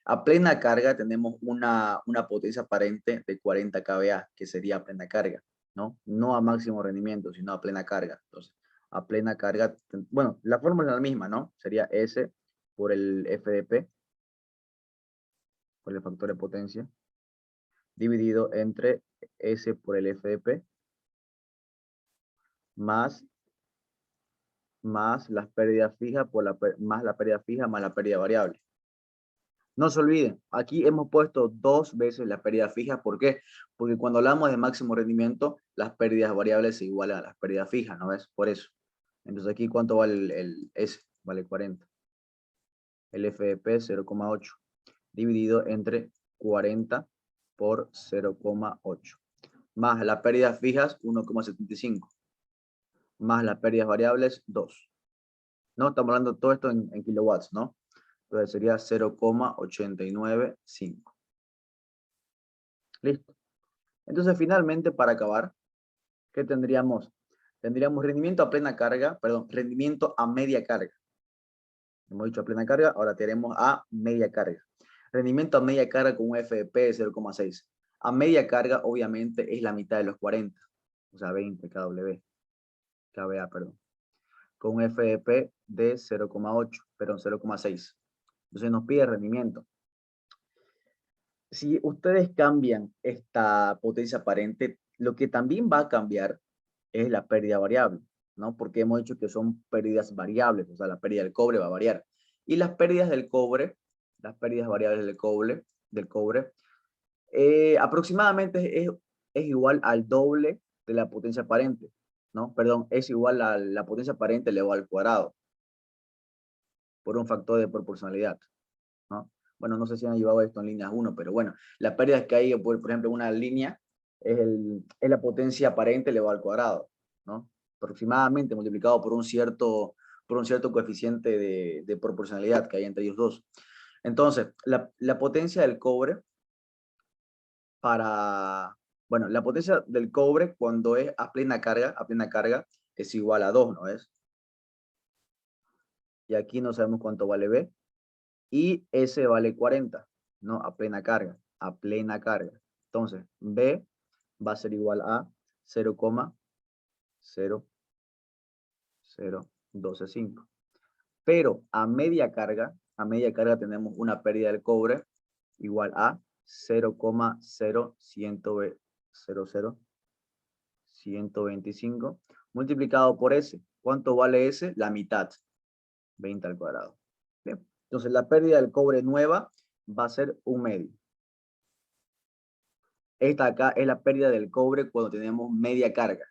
A plena carga tenemos una potencia aparente de 40 kVA, que sería a plena carga, ¿no? No a máximo rendimiento, sino a plena carga. Entonces, a plena carga, bueno, la fórmula es la misma, ¿no? Sería S por el FDP, por el factor de potencia, dividido entre S por el FDP, más las pérdidas fijas más la pérdida fija más la pérdida variable. No se olviden, aquí hemos puesto 2 veces la pérdida fija. ¿Por qué? Porque cuando hablamos de máximo rendimiento, las pérdidas variables se igualan a las pérdidas fijas, ¿no ves? Por eso. Entonces aquí, ¿cuánto vale el S? Vale 40. El FEP 0,8 dividido entre 40 por 0,8. Más las pérdidas fijas 1,75. Más las pérdidas variables 2. ¿No? Estamos hablando de todo esto en kilowatts, ¿no? Entonces sería 0,895. Listo. Entonces finalmente para acabar, ¿qué tendríamos? Tendríamos rendimiento a plena carga, perdón, rendimiento a media carga. Hemos dicho a plena carga, ahora tenemos a media carga. Rendimiento a media carga con un FEP de 0,6. A media carga obviamente es la mitad de los 40, o sea 20 kVA, perdón. Con un FEP de 0,8, perdón, 0,6. Entonces nos pide rendimiento. Si ustedes cambian esta potencia aparente, lo que también va a cambiar es la pérdida variable, ¿no? Porque hemos dicho que son pérdidas variables, o sea, la pérdida del cobre va a variar. Y las pérdidas del cobre, las pérdidas variables del cobre, aproximadamente es igual al doble de la potencia aparente, ¿no? Perdón, es igual a la potencia aparente elevado al cuadrado, por un factor de proporcionalidad, ¿no? Bueno, no sé si han llevado esto en líneas 1, pero bueno, la pérdida que hay, por ejemplo, en una línea es la potencia aparente elevado al cuadrado, ¿no? Aproximadamente multiplicado por un cierto coeficiente de proporcionalidad que hay entre ellos dos. Entonces, la potencia del cobre la potencia del cobre cuando es a plena carga es igual a 2, ¿no es? Y aquí no sabemos cuánto vale B. Y S vale 40, ¿no? A plena carga, Entonces, B va a ser igual a 0,00125. Pero a media carga tenemos una pérdida del cobre igual a 0,125 multiplicado por S. ¿Cuánto vale S? La mitad, 20 al cuadrado. Bien. Entonces la pérdida del cobre nueva va a ser 1/2. Esta acá es la pérdida del cobre cuando tenemos media carga,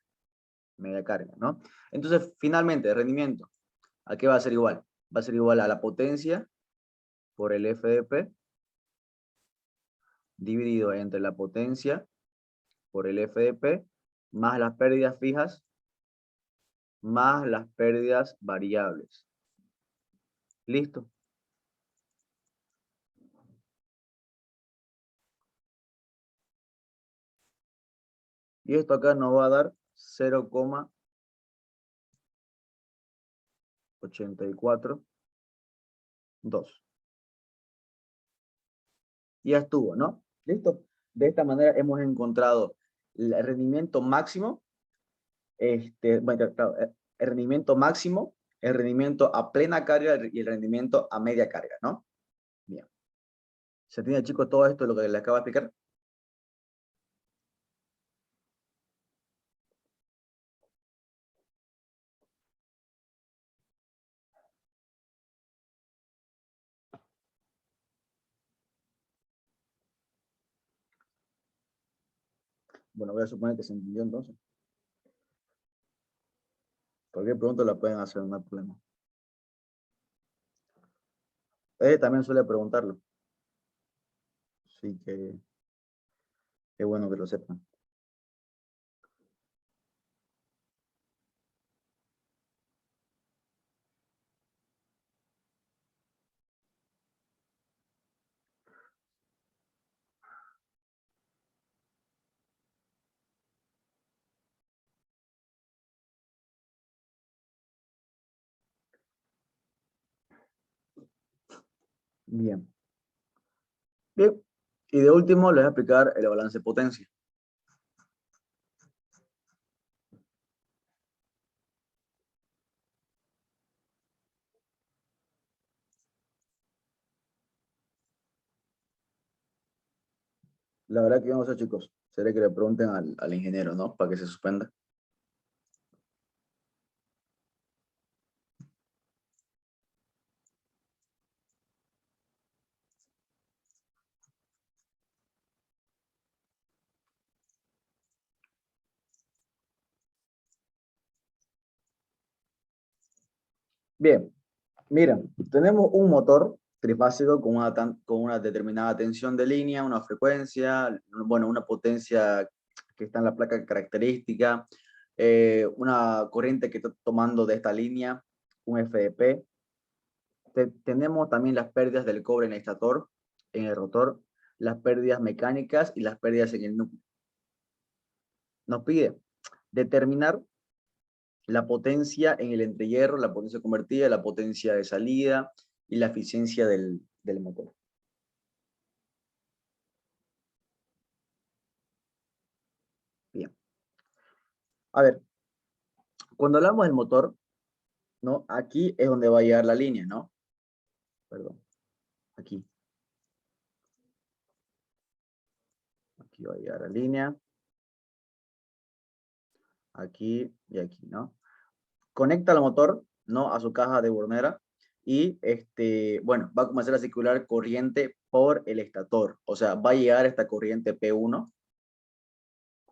¿no? Entonces finalmente el rendimiento, ¿a qué va a ser igual? Va a ser igual a la potencia por el FDP dividido entre la potencia por el FDP más las pérdidas fijas, más las pérdidas variables. ¿Listo? Y esto acá nos va a dar 0,842. Ya estuvo, ¿no? ¿Listo? De esta manera hemos encontrado el rendimiento máximo, bueno, claro, el rendimiento máximo, el rendimiento a plena carga y el rendimiento a media carga, ¿no? Bien. ¿Se tiene, chicos, todo esto de lo que les acabo de explicar? Bueno, voy a suponer que se entendió entonces. Cualquier pregunta la pueden hacer, no hay problema. También suele preguntarlo. Así que es bueno que lo sepan. Bien. Bien. Y de último les voy a explicar el balance de potencia. La verdad que yo no sé, chicos. Seré que le pregunten al ingeniero, ¿no? Para que se suspenda. Bien. Miren, tenemos un motor trifásico con una determinada tensión de línea, una frecuencia, bueno, una potencia que está en la placa característica, una corriente que está tomando de esta línea, un FDP. Tenemos también las pérdidas del cobre en el estator, en el rotor, las pérdidas mecánicas y las pérdidas en el núcleo. Nos pide determinar la potencia en el entrehierro, la potencia convertida, la potencia de salida y la eficiencia del motor. Bien. A ver, cuando hablamos del motor, ¿no? Aquí es donde va a llegar la línea, ¿no? Perdón. Aquí. Aquí va a llegar la línea. Aquí y aquí, ¿no? Conecta el motor, ¿no? A su caja de Burnera y, bueno, va a comenzar a circular corriente por el estator. O sea, va a llegar esta corriente P1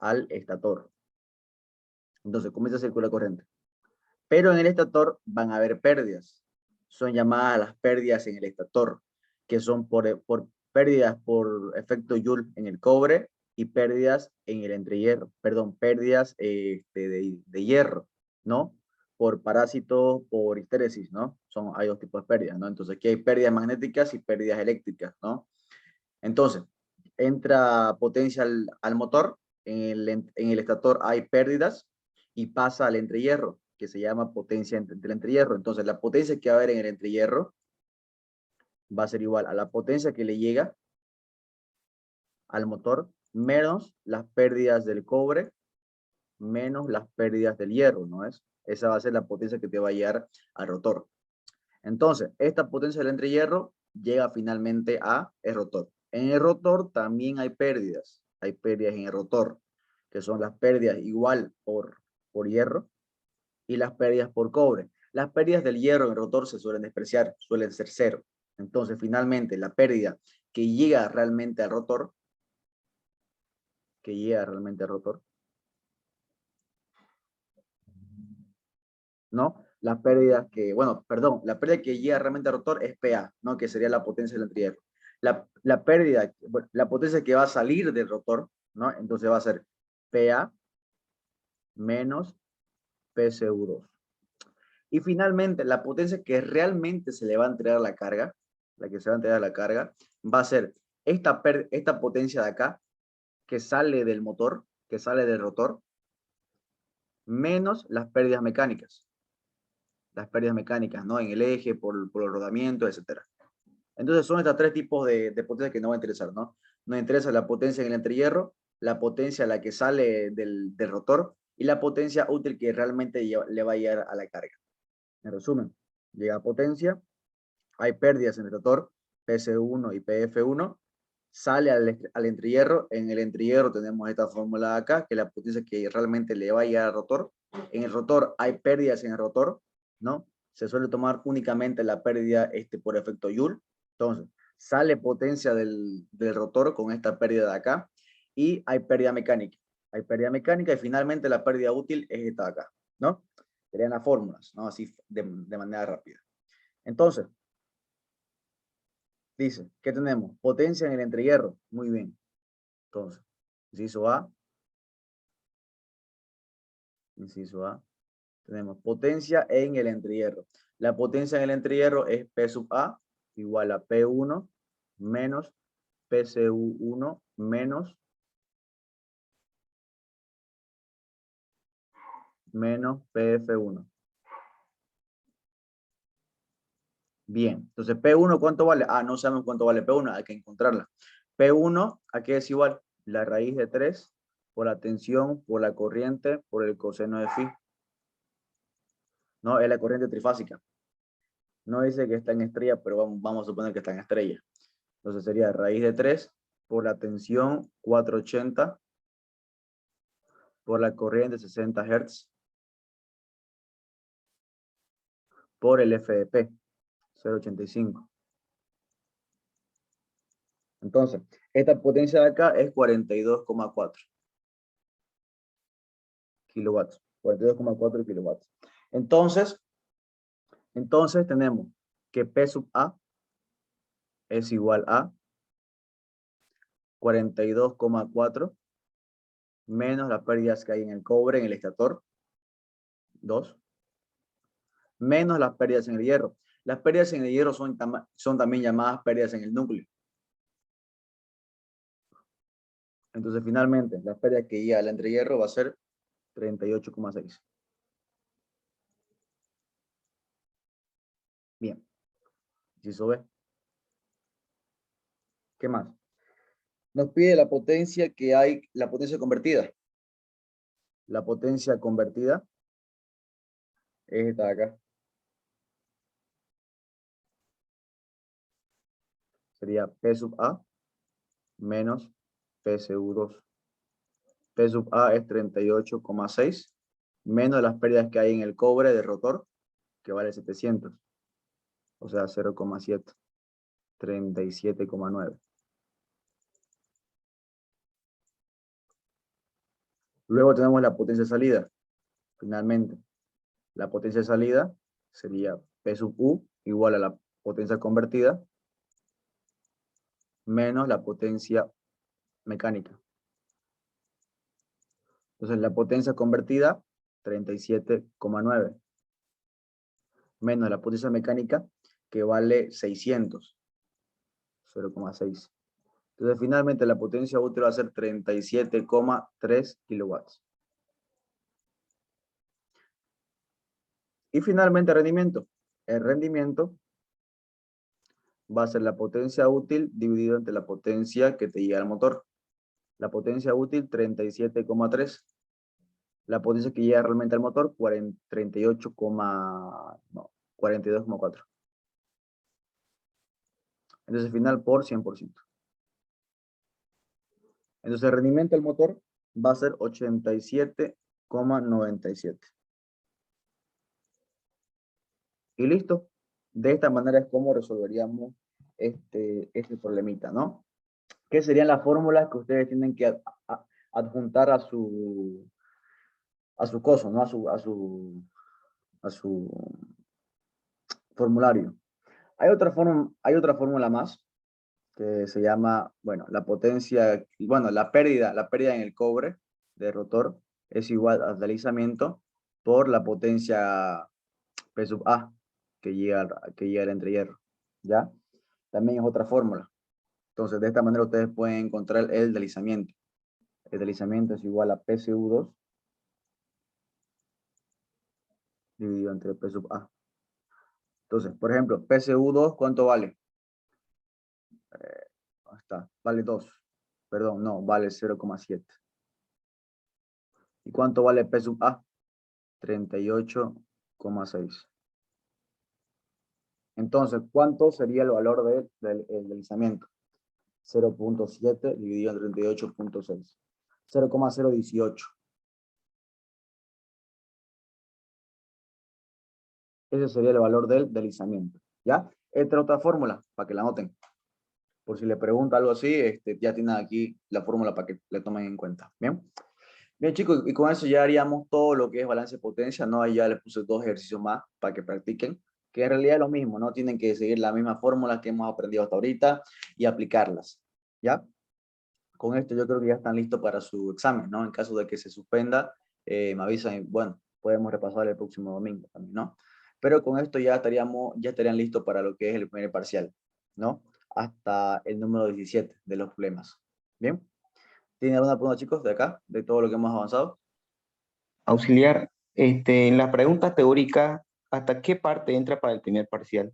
al estator. Entonces, comienza a circular corriente. Pero en el estator van a haber pérdidas. Son llamadas las pérdidas en el estator, que son por pérdidas por efecto Joule en el cobre y pérdidas en el entrehierro, perdón, pérdidas de hierro, ¿no? Por parásitos, por histéresis, ¿no? Hay dos tipos de pérdidas, ¿no? Entonces aquí hay pérdidas magnéticas y pérdidas eléctricas, ¿no? Entonces, entra potencia al motor, en el estator hay pérdidas y pasa al entrehierro, que se llama potencia del entrehierro. Entonces, la potencia que va a haber en el entrehierro va a ser igual a la potencia que le llega al motor, menos las pérdidas del cobre, menos las pérdidas del hierro, ¿no es? Esa va a ser la potencia que te va a llegar al rotor. Entonces, esta potencia del entrehierro llega finalmente a el rotor. En el rotor también hay pérdidas en el rotor, que son las pérdidas igual por hierro y las pérdidas por cobre. Las pérdidas del hierro en el rotor se suelen despreciar, suelen ser cero. Entonces, finalmente, la pérdida que llega realmente al rotor, ¿no? Las pérdidas que, bueno, perdón, la pérdida que llega realmente al rotor es PA, ¿no? Que sería la potencia del entrehierro. La pérdida, bueno, la potencia que va a salir del rotor, ¿no? Entonces va a ser PA menos PSU2. Y finalmente, la potencia que realmente se le va a entregar a la carga, va a ser esta potencia de acá, que sale del motor, que sale del rotor, menos las pérdidas mecánicas. Las pérdidas mecánicas, ¿no? En el eje, por el rodamiento, etc. Entonces son estos tres tipos de potencia que nos va a interesar, ¿no? Nos interesa la potencia en el entrehierro, la potencia la que sale del rotor y la potencia útil que realmente le va a llegar a la carga. En resumen, llega a potencia, hay pérdidas en el rotor, PS1 y PF1, sale al entrehierro, en el entrehierro tenemos esta fórmula de acá, que es la potencia que realmente le va a llegar al rotor. En el rotor hay pérdidas en el rotor, ¿no? Se suele tomar únicamente la pérdida por efecto Joule. Entonces, sale potencia del rotor con esta pérdida de acá y hay pérdida mecánica. Hay pérdida mecánica y finalmente la pérdida útil es esta de acá, ¿no? Serían las fórmulas, ¿no? Así de manera rápida. Entonces, dice, ¿qué tenemos? Potencia en el entrehierro. Muy bien. Entonces, inciso A. Inciso A. Tenemos potencia en el entrehierro. La potencia en el entrehierro es P sub A igual a P1 menos PSU1 menos PF1. Bien, entonces P1 ¿cuánto vale? Ah, no sabemos cuánto vale P1, hay que encontrarla. P1, aquí es igual la raíz de 3 por la tensión, por la corriente, por el coseno de phi. No, es la corriente trifásica. No dice que está en estrella, pero vamos a suponer que está en estrella. Entonces sería raíz de 3 por la tensión 480 por la corriente 60 Hz por el FDP 0.85. Entonces, esta potencia de acá es 42,4 kilowatts. 42,4 kilowatts. Entonces tenemos que P sub A es igual a 42,4 menos las pérdidas que hay en el cobre, en el estator, 2, menos las pérdidas en el hierro. Las pérdidas en el hierro son también llamadas pérdidas en el núcleo. Entonces, finalmente, la pérdida que llega al entrehierro va a ser 38,6. Bien. Inciso B. ¿Qué más? Nos pide la potencia que hay, la potencia convertida. La potencia convertida es esta de acá. Sería P sub A menos PSU2. P sub A es 38,6 menos las pérdidas que hay en el cobre de rotor, que vale 700. O sea, 0,7. 37,9. Luego tenemos la potencia de salida. Finalmente, la potencia de salida sería P sub U igual a la potencia convertida menos la potencia mecánica. Entonces, la potencia convertida, 37,9. Menos la potencia mecánica, que vale 600. 0,6. Entonces, finalmente, la potencia útil va a ser 37,3 kilowatts. Y finalmente, rendimiento. El rendimiento va a ser la potencia útil dividido entre la potencia que te llega al motor. La potencia útil, 37,3. La potencia que llega realmente al motor, 42,4. Entonces, final por 100%. Entonces, el rendimiento del motor va a ser 87,97. Y listo. De esta manera es como resolveríamos este problemita, ¿no? ¿Qué serían las fórmulas que ustedes tienen que adjuntar a su coso, ¿no? A su formulario. Hay otra fórmula más que se llama, bueno, la potencia, bueno, la pérdida en el cobre de rotor es igual al deslizamiento por la potencia P sub A que llega al entrehierro, ¿ya? También es otra fórmula. Entonces, de esta manera ustedes pueden encontrar el deslizamiento. El deslizamiento es igual a PSU2 dividido entre P sub A. Entonces, por ejemplo, PSU2, ¿cuánto vale? Ahí está, vale 2. Perdón, no, vale 0,7. ¿Y cuánto vale P sub A? 38,6. Entonces, ¿cuánto sería el valor del deslizamiento? 0,7 dividido en 38,6. 0,018. Ese sería el valor del deslizamiento. ¿Ya? Esta es otra fórmula, para que la anoten. Por si le pregunta algo así, ya tienen aquí la fórmula para que le tomen en cuenta. ¿Bien? Bien, chicos, y con eso ya haríamos todo lo que es balance de potencia, ¿no? Ahí ya les puse 2 ejercicios más para que practiquen, que en realidad es lo mismo, ¿no? Tienen que seguir la misma fórmula que hemos aprendido hasta ahorita y aplicarlas, ¿ya? Con esto yo creo que ya están listos para su examen, ¿no? En caso de que se suspenda, me avisan y, bueno, podemos repasar el próximo domingo también, ¿no? Pero con esto ya estarían listos para lo que es el primer parcial, ¿no? Hasta el número 17 de los problemas. ¿Bien? ¿Tienen alguna pregunta, chicos, de acá, de todo lo que hemos avanzado? Auxiliar, en la pregunta teórica, ¿hasta qué parte entra para el primer parcial?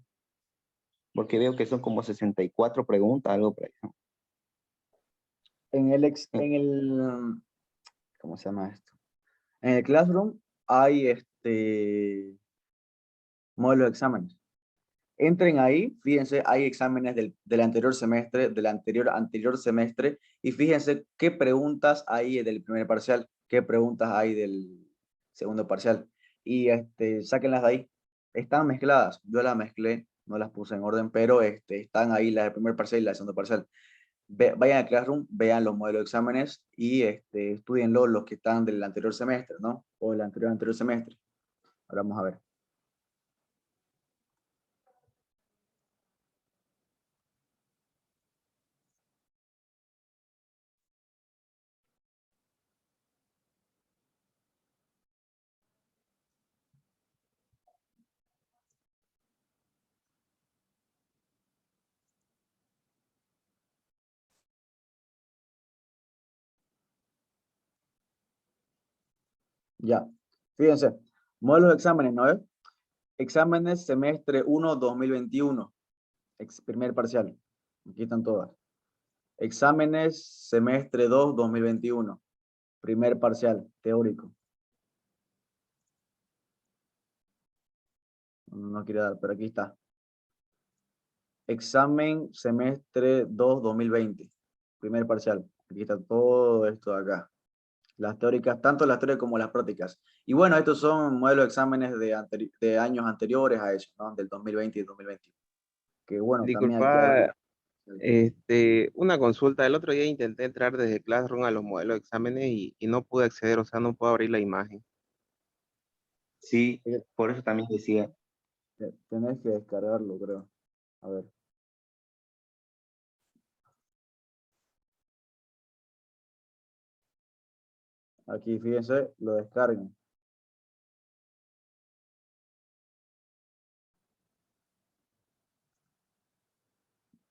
Porque veo que son como 64 preguntas, algo por ahí, ¿no? ¿Cómo se llama esto? En el Classroom hay modelo de exámenes. Entren ahí, fíjense, hay exámenes del anterior semestre, del anterior semestre, y fíjense qué preguntas hay del primer parcial, qué preguntas hay del segundo parcial, y sáquenlas de ahí. Están mezcladas, yo las mezclé, no las puse en orden, pero están ahí las del primer parcial y la del segundo parcial. Vayan a Classroom, vean los modelos de exámenes y estudienlo los que están del anterior semestre, ¿no? O del anterior semestre. Ahora vamos a ver. Ya, fíjense, modelos de exámenes, ¿no es? Exámenes semestre 1, 2021, primer parcial. Aquí están todas. Exámenes semestre 2, 2021, primer parcial, teórico. No quiere dar, pero aquí está. Examen semestre 2, 2020, primer parcial. Aquí está todo esto de acá. Las teóricas, tanto las teóricas como las prácticas. Y bueno, estos son modelos de exámenes de años anteriores a eso, ¿no? Del 2020 y 2021. Que bueno, también aquí hay... Disculpa, una consulta. El otro día intenté entrar desde Classroom a los modelos de exámenes y no pude acceder, o sea, no puedo abrir la imagen. Sí, por eso también decía. Tenés que descargarlo, creo. A ver. Aquí, fíjense, lo descargan.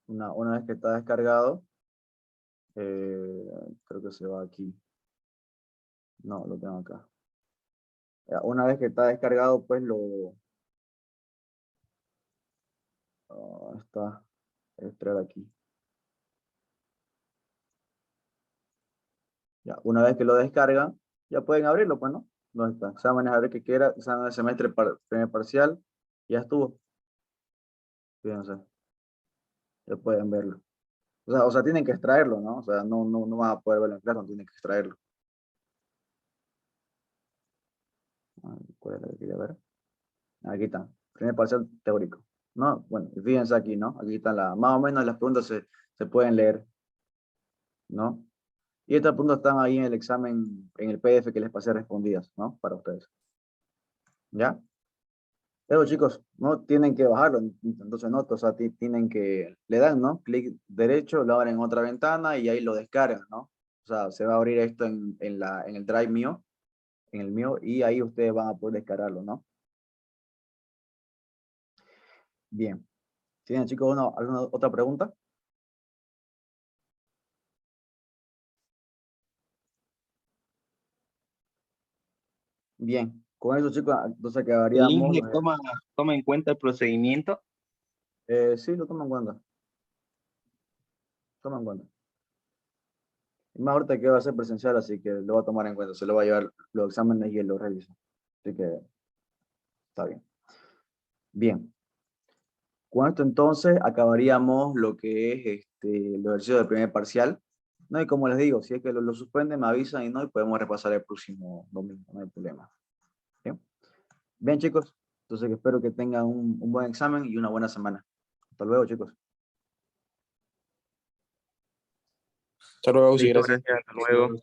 Una vez que está descargado, creo que se va aquí. No, lo tengo acá. Ya, una vez que está descargado, pues está extraer aquí. Ya, una vez que lo descargan, ya pueden abrirlo, pues, ¿no? ¿Dónde está? Exámenes, a ver qué quiera, examen de semestre, primer parcial, ya estuvo. Fíjense, ya pueden verlo. O sea, tienen que extraerlo, ¿no? O sea, no van a poder verlo en clase, no tienen que extraerlo. ¿Cuál es la que quería ver? Aquí está, primer parcial teórico. ¿No? Bueno, y fíjense aquí, ¿no? Aquí están más o menos las preguntas se pueden leer, ¿no? Y estas preguntas están ahí en el examen, en el PDF que les pasé respondidas, ¿no? Para ustedes. ¿Ya? Pero chicos, no tienen que bajarlo, entonces no, o sea, tienen que, le dan, ¿no? Clic derecho, lo abren en otra ventana y ahí lo descargan, ¿no? O sea, se va a abrir esto en el Drive mío en el mío y ahí ustedes van a poder descargarlo, ¿no? Bien. ¿Tienen, chicos, alguna otra pregunta? Bien. Con eso, chicos, entonces ¿El acabaríamos. INGE toma en cuenta el procedimiento? Sí, lo toman en cuenta. Toman en cuenta. Y más ahorita que va a ser presencial, así que lo va a tomar en cuenta. Se lo va a llevar los exámenes y él lo revisa. Así que está bien. Bien. Con esto entonces acabaríamos lo que es los ejercicios del primer parcial. No, y como les digo, si es que lo suspenden, me avisan y no, y podemos repasar el próximo domingo, no hay problema. Bien, bien chicos, entonces espero que tengan un buen examen y una buena semana. Hasta luego, chicos. Hasta luego, sí, Listo, gracias. gracias, hasta luego.